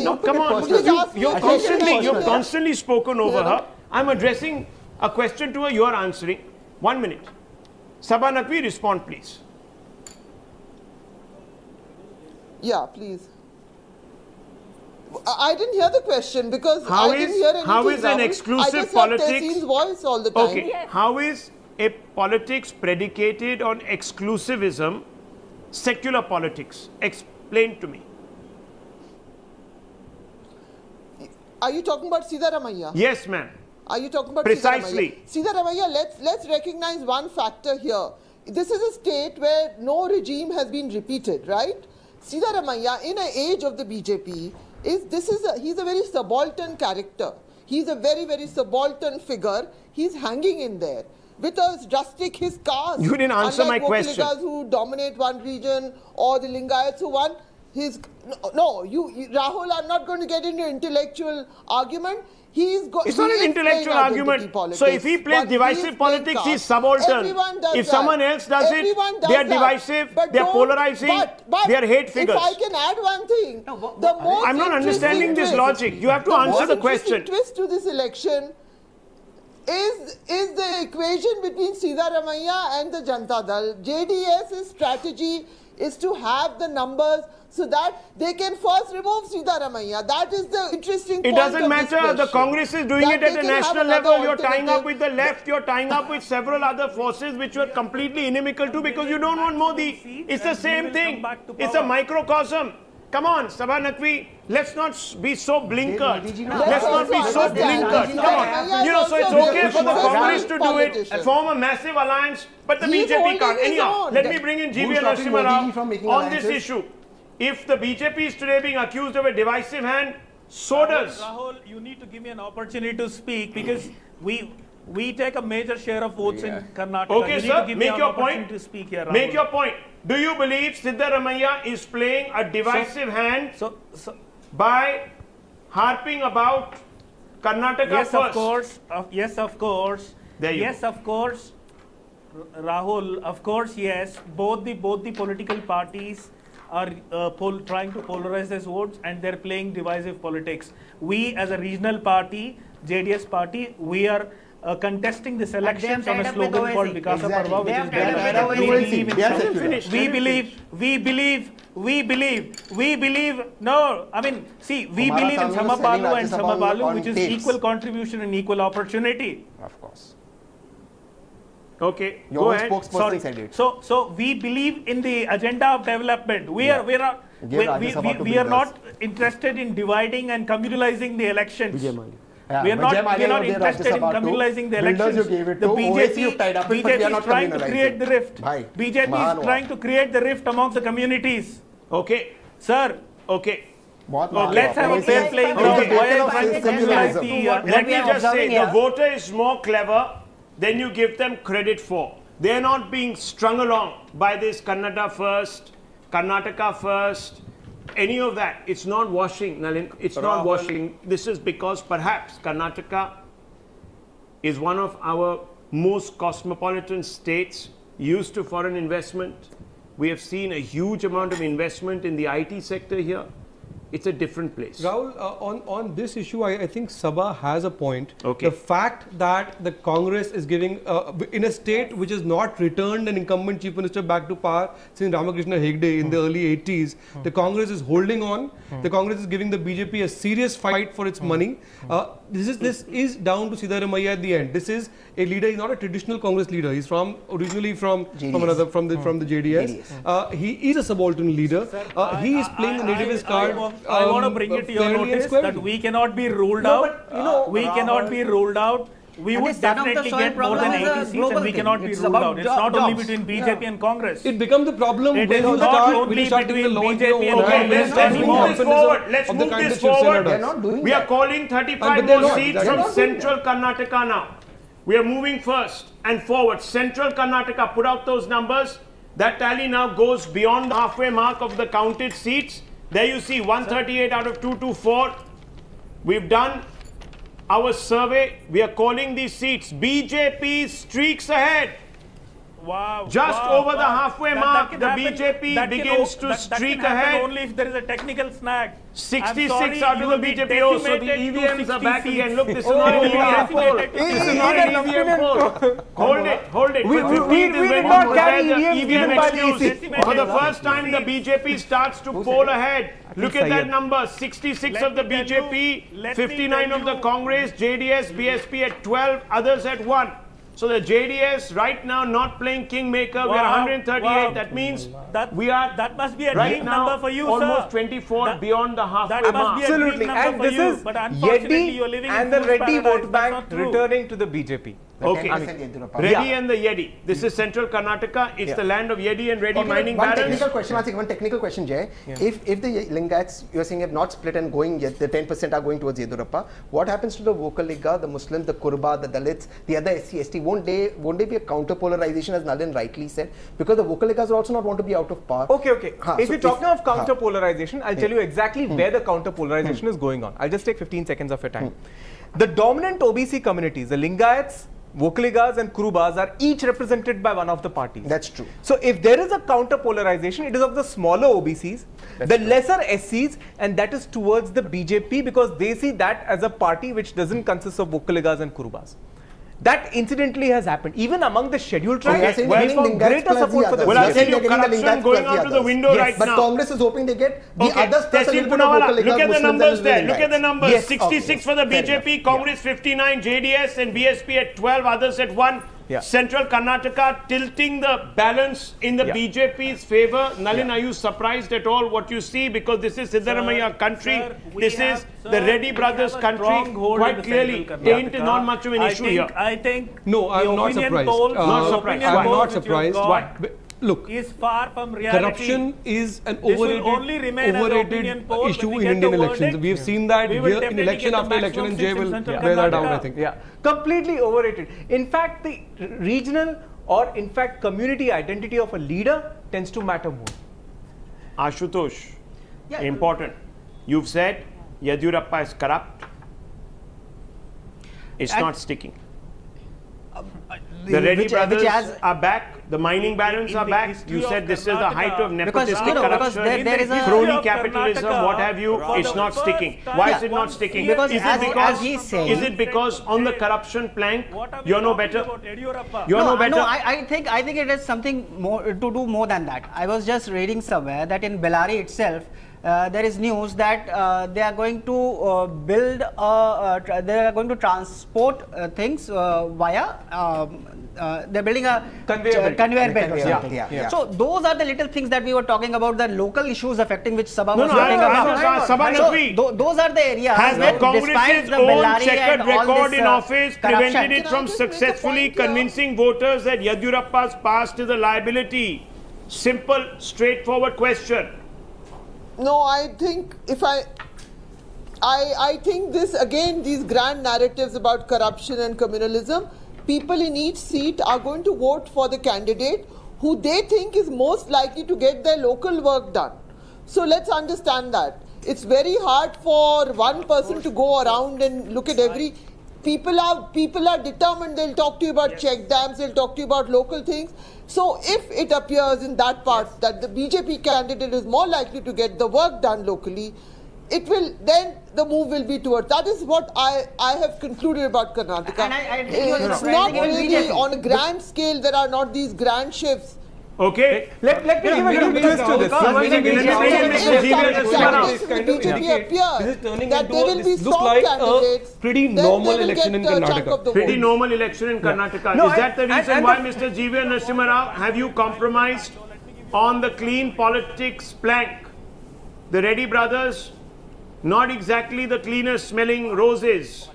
S3: No,
S1: come on. You've constantly spoken over her. I'm addressing a question to her, you're answering. 1 minute. Sabha Naqvi, respond please.
S3: Yeah, please. I didn't hear the question because I didn't hear anything.
S1: How is an exclusive politics?
S3: I just heard Tehseen's voice all the time.
S1: Okay. Yes. How is a politics predicated on exclusivism secular politics? Explain to me.
S3: Are you talking about Siddaramaiah?
S1: Yes, ma'am.
S3: Are you talking about
S1: Precisely.
S3: Siddaramaiah, let's recognize one factor here. This is a state where no regime has been repeated, right? Siddaramaiah, in an age of the BJP, he's a very subaltern character. He's a very, very subaltern figure. He's hanging in there. With a rustic his caste.
S1: You didn't answer my question.
S3: Unlike who dominate one region or the Lingayats who won. Rahul, I'm not going to get into intellectual argument.
S1: It's not an intellectual argument. So if he plays divisive politics, he's subaltern. If someone else does it, they are divisive, they are polarizing, they are hate figures.
S3: If I can add one thing,
S1: I'm not understanding this logic. You have to answer the question.
S3: The twist to this election is the equation between Siddaramaiah and the Janata Dal. JDS's strategy is to have the numbers so that they can first remove Siddaramaiah. That is the interesting point.
S1: It doesn't matter. The Congress is doing it at a national level. You're tying up with the left. You're tying up with several other forces which you're completely inimical to because you don't want Modi. It's the same thing. It's a microcosm. Come on, Sabha Naqvi, let's not be so blinkered. Let's not be so blinkered. Come on. So it's okay for the Congress to do it, form a massive alliance, but the BJP can't. Anyhow, let me bring in GV Narasimha Rao on this issue. If the BJP is today being accused of a divisive hand, so does.
S8: Rahul, you need to give me an opportunity to speak because we take a major share of votes in Karnataka.
S1: Okay, sir, make your point. Make your point. Do you believe Siddaramaiah is playing a divisive hand by harping about Karnataka
S8: yes,
S1: first?
S8: Of course. Yes, of course.
S1: Yes,
S8: of course. Rahul, of course, yes. Both the political parties are trying to polarize these votes and they're playing divisive politics. We as a regional party, JDS party, we are contesting this election on a slogan called Vikasa Parva, which is we believe, no, I mean, see, we believe in Samabalu and Samabalu, which is equal contribution and equal opportunity.
S4: Of course.
S1: Okay,
S4: your own spokesperson said it.
S8: So we believe in the agenda of development. We are not interested in dividing and communalizing the elections. We are not interested in communalizing the elections. The BJP is trying to create the rift. BJP is trying to create the rift amongst the communities.
S1: Okay,
S8: sir.
S1: Okay.
S8: Let's have a fair playing ground. Why are you trying to communalize the?
S1: Let me just say, the voter is more clever than you give them credit for. They are not being strung along by this Kannada first, Karnataka first, any of that. It's not washing, Nalin. It's not washing. This is because perhaps Karnataka is one of our most cosmopolitan states, used to foreign investment. We have seen a huge amount of investment in the IT sector here. It's a different place.
S5: Rahul, on this issue, I think Sabha has a point.
S1: Okay.
S5: The fact that the Congress is giving, in a state which has not returned an incumbent chief minister back to power since Ramakrishna Hegde in the early 80s, the Congress is holding on. The Congress is giving the BJP a serious fight for its money. This is down to Siddaramaiah at the end. This is a leader. He's not a traditional Congress leader. He's originally from the JDS. He is a subaltern leader. He is playing the nativist card.
S8: I want to bring it to your notice that we cannot be ruled out. We cannot be ruled out. We would definitely get more than 80 seats and we cannot be ruled out. It's not only between BJP and Congress.
S5: It becomes a problem
S8: when you start between BJP and Congress.
S1: Let's move this forward. Let's move this forward. We are calling 35 more seats from Central Karnataka now. We are moving first and forward. Central Karnataka, put out those numbers. That tally now goes beyond the halfway mark of the counted seats. There you see 138 out of 224. We've done our survey. We are calling these seats. BJP streaks ahead.
S8: Wow.
S1: Just over the halfway mark, the BJP begins to streak ahead.
S8: Only if there is a technical snag.
S1: 66 out of the BJP. Oh, so the EVMs are back again. Look, this is not an EVM poll. This is not an EVM poll. Hold it.
S4: We did not carry
S1: EVM excuse. For the first time, the BJP starts to poll ahead. Look at that number. 66 of the BJP, 59 of the Congress, JDS, BSP at 12, others at 1. So the JDS right now not playing kingmaker. We are 138.
S8: Wow.
S1: That means
S8: that
S1: must
S8: be a
S1: right
S8: dream
S1: now,
S8: number for you,
S1: almost
S8: sir.
S1: 24 beyond the halfway
S8: That
S1: mark.
S8: must be a dream
S2: Absolutely.
S8: number
S2: And
S8: for
S2: this
S8: you.
S2: is
S8: But unfortunately, you're living
S2: Yedi and
S8: in
S2: the
S8: fool's
S2: Reddy
S8: paradise.
S2: vote
S8: That's
S2: bank
S8: not true.
S2: returning to the BJP.
S1: Okay.
S4: 10%
S1: Reddy and the Yedi. This is central Karnataka. It's the land of Yedi and Reddy mining
S4: one
S1: barons.
S4: technical question, one technical question, Jay. If the Lingayats, you're saying, have not split and going yet, the 10% are going towards Yedurappa, what happens to the Vokaliga, the Muslims, the Kurba, the Dalits, the other SC, ST? Won't they be a counter polarization, as Nalin rightly said? Because the Vokaligas will also not want to be out of power.
S2: Okay. If you're talking of counter polarization, I'll tell you exactly where the counter polarization is going on. I'll just take 15 seconds of your time. The dominant OBC communities, the Lingayats, Vokaligas and Kurubas, are each represented by one of the parties.
S4: That's true.
S2: So if there is a counter polarization, it is of the smaller OBCs, the lesser SCs, and that is towards the BJP, because they see that as a party which doesn't consist of Vokaligas and Kurubas. That incidentally has happened. Even among the scheduled tribes, we found greater support for the
S1: Well, I'll tell you, corruption going out to the window right
S4: but
S1: now.
S4: But Congress is hoping they get the others plus a little bit of Vokaligas,
S1: look at the
S4: Muslims
S1: numbers
S4: and
S1: there. Look at the numbers.
S4: Yes,
S1: 66 for the BJP, Congress 59, JDS and BSP at 12, others at 1. Central Karnataka tilting the balance in the BJP's favor. Nalin, are you surprised at all what you see? Because this is Siddaramaiah country. This is the Reddy brothers country. Quite clearly, taint is not much of an issue here.
S8: I think
S5: no, I'm not surprised. I'm not surprised. Why? Look,
S8: is far from reality.
S5: Corruption is an overrated issue in Indian elections. We have seen that here in election after election, and Jay will bear that out, I think.
S2: Completely overrated. In fact, the regional or in fact community identity of a leader tends to matter more.
S1: Ashutosh, important. You've said Yediyurappa is corrupt. It's not sticking. The Reddy brothers are back. The mining barons are back. You said this is the height of nepotistic corruption, crony capitalism, what have you. It's not sticking. Why is it not sticking?
S7: Because
S1: is it because on the corruption plank you're no better? You're no better.
S7: No, I think it is something more to do more than that. I was just reading somewhere that in Bellary itself, there is news that they are going to build, they are going to transport things via, they're building a conveyor belt or something. So those are the little things that we were talking about, the local issues affecting which Sabha was talking about. Those are the areas
S1: has
S7: where
S1: the Congress's own checkered record in office prevented it from successfully convincing voters that Yediyurappa's past is a liability? Simple, straightforward question.
S3: No, I think I think this again, these grand narratives about corruption and communalism, people in each seat are going to vote for the candidate who they think is most likely to get their local work done. So let's understand that. It's very hard for one person to go around and look at every... People are determined. They'll talk to you about check dams, they'll talk to you about local things. So if it appears in that part that the BJP candidate is more likely to get the work done locally, it will, then the move will be towards. That is what I have concluded about Karnataka.
S7: And
S3: it's not really on a grand scale. There are not these grand shifts.
S1: Okay.
S2: Let me give a little twist to this.
S3: That there will be strong candidates.
S5: Pretty normal election in Karnataka.
S1: Pretty normal election in Karnataka. Is that the reason why, Mr. G.V. Narasimha Rao, have you compromised on the clean politics plank? The Reddy brothers, not exactly the cleanest smelling roses.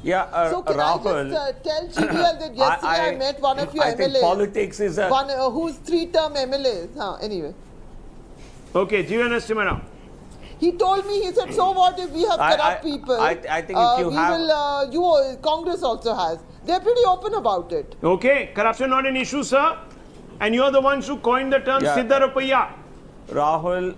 S3: So can
S6: Rahul,
S3: I just tell GVL that yesterday I met one of your MLAs.
S6: Think politics is a...
S3: One who's 3-term MLAs. Anyway.
S1: Okay, G.V. Narasimha Rao.
S3: He told me, he said, so what if we have corrupt people?
S6: I think if you have...
S3: Congress also has. They're pretty open about it.
S1: Okay, corruption not an issue, sir. And you're the ones who coined the term Siddaramaiah.
S6: Rahul,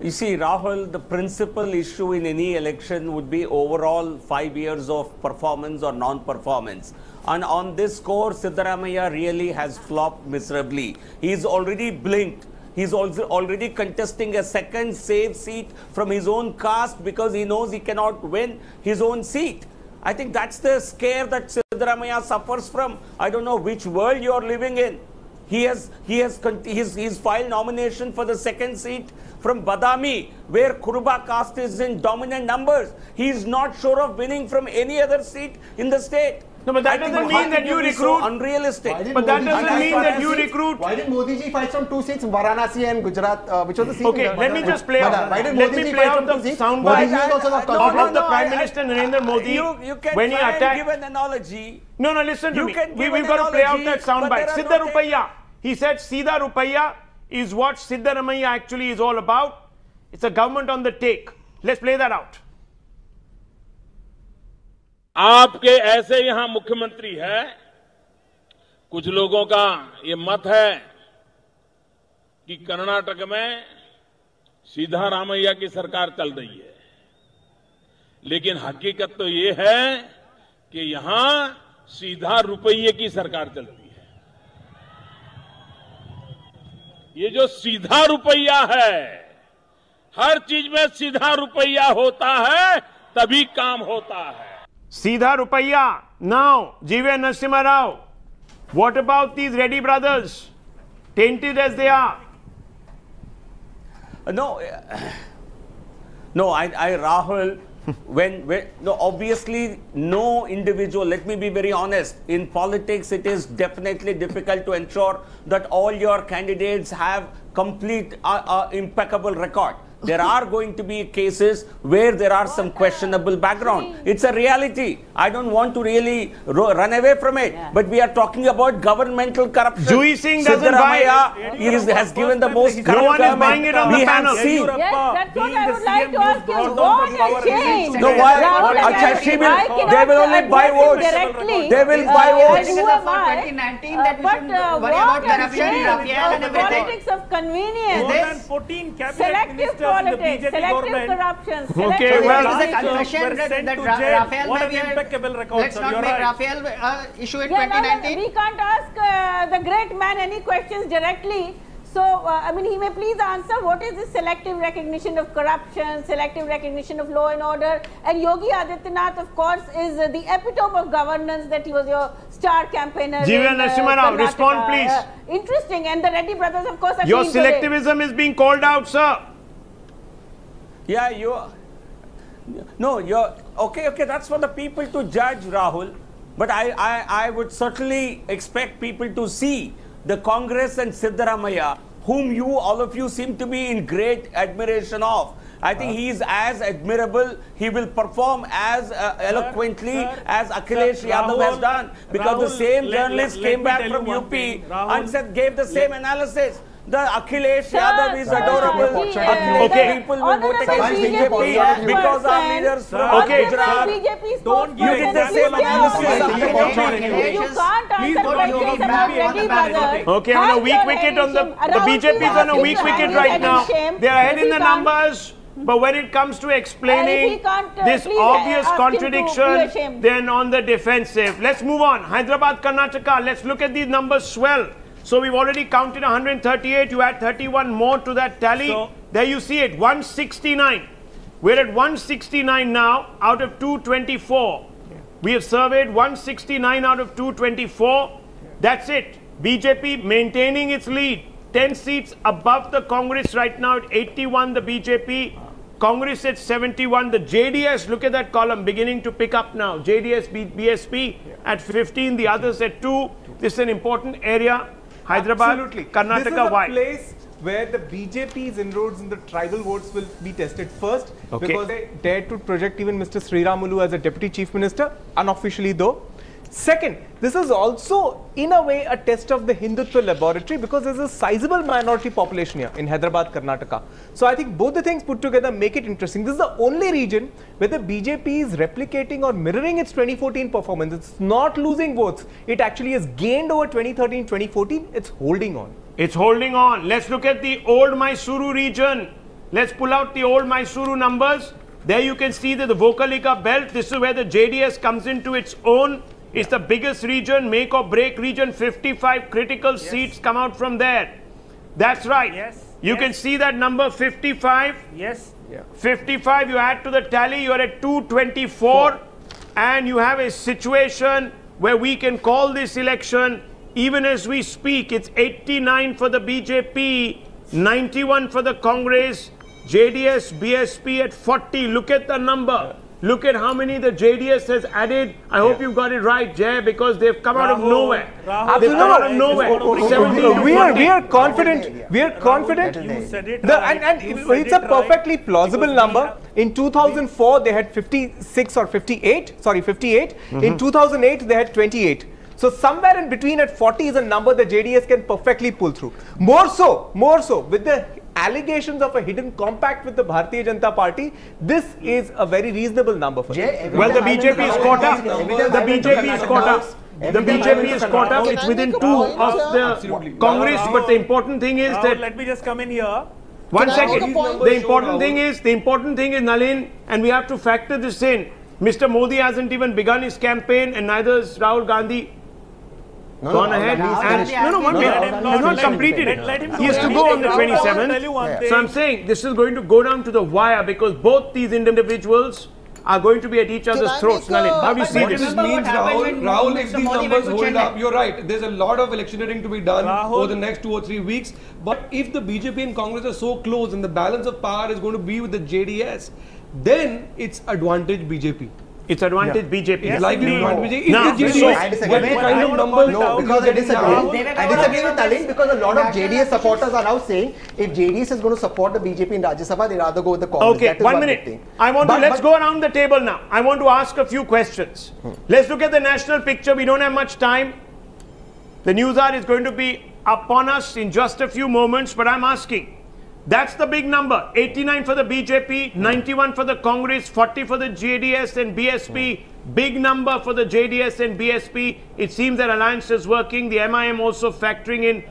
S6: you see, Rahul, the principal issue in any election would be overall 5 years of performance or non-performance. And on this score, Siddaramaiah really has flopped miserably. He's already blinked. He's also already contesting a second safe seat from his own caste because he knows he cannot win his own seat. I think that's the scare that Siddaramaiah suffers from. I don't know which world you're living in. He's filed nomination for the second seat from Badami, where Kuruba caste is in dominant numbers. He is not sure of winning from any other seat in the state.
S1: No, but that doesn't mean that you recruit.
S6: So unrealistic.
S1: But that doesn't mean that you recruit.
S4: Why did Modi ji fight from 2 seats, Varanasi and Gujarat, which was the seat?
S1: Okay, let me just play out.
S4: Why did
S1: Let
S4: Modi
S1: me
S4: ji
S1: play
S4: fight
S1: out
S4: from
S1: the
S4: 2 seats?
S1: soundbite of the Prime Minister Narendra Modi
S6: You can
S1: when he
S6: try and
S1: attacked.
S6: give an analogy.
S1: No, listen to
S6: You
S1: me.
S6: can give
S1: We've
S6: an
S1: got to play out
S6: analogy,
S1: that soundbite.
S6: but there
S1: Siddha
S6: are no
S1: Rupaiya. He said Siddha Rupaiya is what Siddaramaiah actually is all about. It's a government on the take. Let's play that out.
S10: आपके ऐसे यहां मुख्यमंत्री है, कुछ लोगों का ये मत है कि कर्नाटक में सिद्धारामैया की सरकार चल रही है, लेकिन हकीकत तो ये है कि यहां सीधा रुपये की सरकार चलती है। ये जो सीधा रुपया है, हर चीज में सीधा रुपया होता है तभी काम होता है।
S1: Siddha Rupaiya. Now, G.V. Narasimha Rao. What about these Reddy brothers? Tainted as they are.
S6: No, Rahul, no, obviously no individual, let me be very honest, in politics it is definitely difficult to ensure that all your candidates have complete impeccable record. There are going to be cases where there are some questionable background. It's a reality. I don't want to really run away from it. Yeah. But we are talking about governmental corruption.
S1: Jui Singh doesn't buy
S6: it. Has given the most corrupt
S1: No one is buying it on the panel.
S9: Yes, that's what I would like to ask you. What a change.
S6: No, why? They will only buy votes.
S9: Directly.
S6: They will buy votes.
S7: This is for 2019 that we should worry about corruption, Rafael and everything.
S9: Politics of convenience.
S8: More than 14 cabinet
S9: Selective
S8: ministers in the
S9: politics,
S8: BJP
S9: selective
S8: government.
S9: corruption.
S1: Okay,
S9: selective
S1: well,
S7: It is a
S8: Were
S7: confession
S8: sent
S7: that
S8: to jail.
S7: Rafael
S8: What
S7: may
S8: an
S7: be
S8: impeccable record,
S7: Let's
S8: sir.
S7: not
S8: You're
S7: make
S8: right.
S7: Rafael issue in
S9: Yeah, no,
S7: 2019.
S9: we can't ask the great man any questions directly. So, I mean, he may please answer what is this selective recognition of corruption, selective recognition of law and order. And Yogi Adityanath, of course, is the epitome of governance, that he was your star campaigner.
S1: G.V. Narasimha Rao, respond please.
S9: Interesting. And the Reddy brothers, of course, are
S1: Your
S9: clean today.
S1: selectivism is being called out, sir.
S6: Yeah, you're okay, that's for the people to judge, Rahul. But I would certainly expect people to see the Congress and Siddaramaiah, whom all of you seem to be in great admiration of. I think he is as admirable, he will perform as eloquently as Akhilesh Yadav has done. Because the same journalist came back from UP and gave the same analysis. The Akhilesh Yadav is adorable.
S1: Okay.
S6: People will vote against BJP because our leaders from Gujarat.
S9: Don't
S6: you get the same analysis.
S9: You can't answer questions about Reddy brothers.
S1: Okay, on a weak wicket on the BJP is on a weak wicket right now. They are ahead in the numbers. But when it comes to explaining this obvious contradiction, then on the defensive. Let's move on. Hyderabad, Karnataka. Let's look at these numbers swell. So we've already counted 138. You add 31 more to that tally. So, there you see it, 169. We're at 169 now out of 224. Yeah. We have surveyed 169 out of 224. Yeah. That's it. BJP maintaining its lead. 10 seats above the Congress right now at 81, the BJP. Congress at 71. The JDS, look at that column, beginning to pick up now. JDS, BSP at 15. The others at 2. This is an important area. Hyderabad,
S2: Absolutely.
S1: Karnataka, why?
S2: This is a place where the BJP's inroads in the tribal votes will be tested first, because they dared to project even Mr. Sriramulu as a deputy chief minister, unofficially though. Second, this is also in a way a test of the Hindutva laboratory, because there's a sizable minority population here in Hyderabad, Karnataka. So I think both the things put together make it interesting. This is the only region where the BJP is replicating or mirroring its 2014 performance. It's not losing votes. It actually has gained over 2013, 2014. It's holding on.
S1: It's holding on. Let's look at the old Mysuru region. Let's pull out the old Mysuru numbers. There you can see that the Vokalika belt, this is where the JDS comes into its own. It's the biggest region, make or break region. 55 critical seats come out from there. That's right.
S8: Yes.
S1: You can see that number 55.
S8: Yes.
S1: Yeah. 55, you add to the tally, you're at 224. And you have a situation where we can call this election, even as we speak. It's 89 for the BJP, 91 for the Congress, JDS, BSP at 40. Look at the number. Look at how many the JDS has added. I hope you got it right, Jay, because they've come out of nowhere. They've come out of nowhere.
S2: We are confident. We are confident.
S8: You said it
S2: And it's a perfectly plausible number. In 2004, they had 56 or 58. Sorry, 58. In 2008, they had 28. So somewhere in between at 40 is a number the JDS can perfectly pull through. More so with the allegations of a hidden compact with the Bharatiya Janata Party, this is a very reasonable number for them.
S1: Well, the BJP is caught up. The BJP is caught up. The BJP is caught up. It's within 2 of the Congress. But the important thing is that.
S8: Let me just come in here.
S1: One second. The important thing is, Nalin, and we have to factor this in. Mr. Modi hasn't even begun his campaign, and neither has Rahul Gandhi. Gone ahead and has not completed it. He has to go on the 27th. So I'm saying this is going to go down to the wire because both these individuals are going to be at each other's throats. Nalin, how do you see this?
S5: This means, Rahul, if these numbers hold up, you're right. There's a lot of electioneering to be done over the next 2 or 3 weeks. But if the BJP and Congress are so close and the balance of power is going to be with the JDS, then it's advantage BJP.
S1: It's advantage BJP.
S5: It's likely to advantage BJP.
S4: No,
S5: if the JDS, what kind of numbers?
S4: No, because I disagree. I disagree with Nalin because a lot of JDS supporters are now saying if JDS is going to support the BJP in Rajya Sabha, they rather go with the Congress.
S1: Okay, 1 minute. Let's go around the table now. I want to ask a few questions. Let's look at the national picture. We don't have much time. The news hour is going to be upon us in just a few moments, but I'm asking. That's the big number. 89 for the BJP, 91 for the Congress, 40 for the JDS and BSP. Big number for the JDS and BSP. It seems that alliance is working. The MIM also factoring in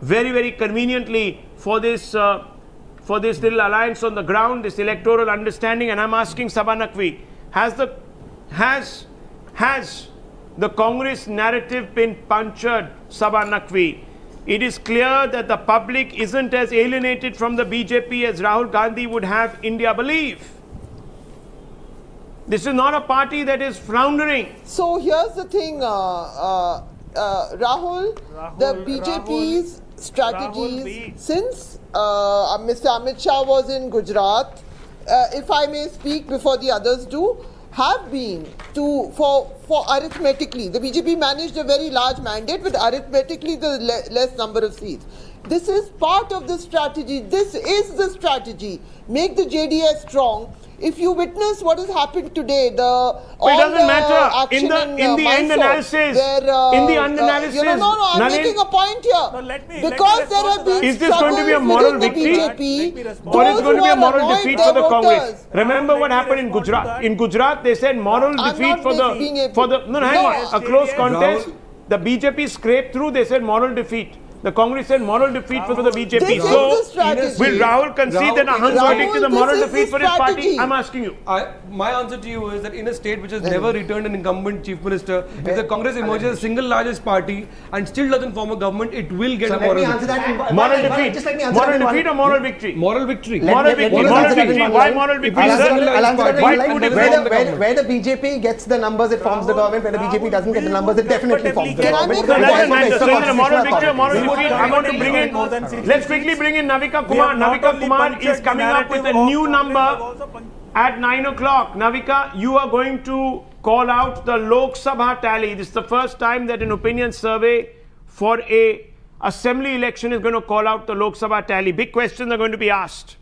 S1: very, very conveniently for this little alliance on the ground, this electoral understanding. And I'm asking Sabha Naqvi, has the Congress narrative been punctured, Sabha Naqvi? It is clear that the public isn't as alienated from the BJP as Rahul Gandhi would have India believe. This is not a party that is floundering.
S3: So here's the thing, Rahul, the BJP's strategies since Mr. Amit Shah was in Gujarat, if I may speak before the others do, have been for arithmetically. The BJP managed a very large mandate with arithmetically the less number of seats. This is part of the strategy. This is the strategy. Make the JDS strong. If you witness what has happened today, it
S1: doesn't matter. In the end analysis,
S3: I'm making a point here. Because there have been
S1: is this going to be a moral victory, or is it going to be a moral defeat for the Congress? Remember what happened in Gujarat. In Gujarat, they said moral defeat for the a close contest. The BJP scraped through. They said moral defeat. The Congress said moral defeat for the BJP. So, will Rahul concede that a hung verdict is a moral defeat for his party? I'm asking you.
S5: My answer to you is that in a state which has never returned an incumbent chief minister, if the Congress emerges as the single largest party and still doesn't form a government, it will get a moral defeat.
S1: Moral defeat? Moral defeat or moral victory?
S5: Moral victory.
S1: Moral victory. Moral victory. Why moral victory?
S4: Where the BJP gets the numbers, it forms the government. Where the BJP doesn't get the numbers, it definitely forms the government.
S1: So is it a moral victory or moral defeat? I want to bring in, let's quickly bring in Navika Kumar. Navika Kumar is coming up with a new number at 9 o'clock. Navika, you are going to call out the Lok Sabha tally. This is the first time that an opinion survey for a assembly election is going to call out the Lok Sabha tally. Big questions are going to be asked.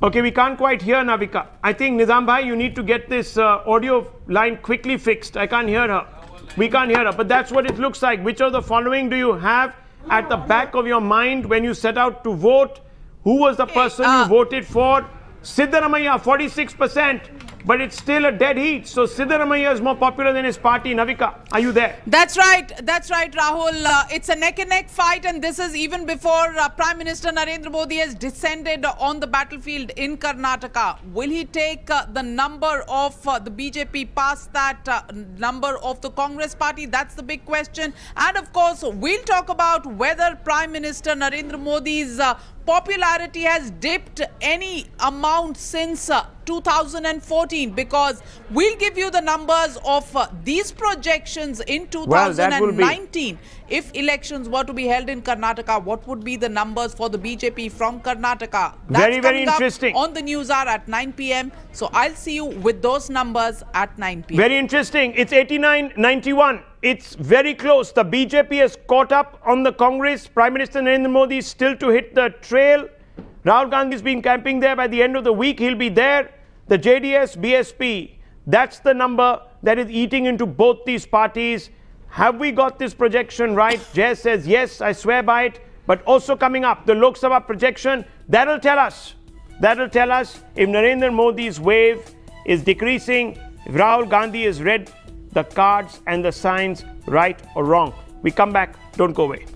S1: Okay, we can't quite hear Navika. I think, Nizam Bhai, you need to get this audio line quickly fixed. I can't hear her. We can't hear her. But that's what it looks like. Which of the following do you have at the back of your mind when you set out to vote? Who was the person you voted for? Siddaramaiah, 46%. But it's still a dead heat. So Siddaramaiah is more popular than his party. Navika, are you there?
S11: That's right, Rahul. It's a neck-and-neck fight, and this is even before Prime Minister Narendra Modi has descended on the battlefield in Karnataka. Will he take the number of the BJP past that number of the Congress party? That's the big question. And of course, we'll talk about whether Prime Minister Narendra Modi's popularity has dipped any amount since 2014, because we'll give you the numbers of these projections in
S1: Well, that will be.
S11: 2019. If elections were to be held in Karnataka, what would be the numbers for the BJP from Karnataka? That's
S1: very interesting.
S11: On the news hour at 9 p.m. So I'll see you with those numbers at 9 p.m.
S1: Very interesting. It's 89-91. It's very close. The BJP has caught up on the Congress. Prime Minister Narendra Modi is still to hit the trail. Rahul Gandhi has been camping there. By the end of the week, he'll be there. The JDS, BSP, that's the number that is eating into both these parties. Have we got this projection right? Jay says, yes, I swear by it. But also coming up, the Lok Sabha projection, that'll tell us if Narendra Modi's wave is decreasing, if Rahul Gandhi has read the cards and the signs right or wrong. We come back, don't go away.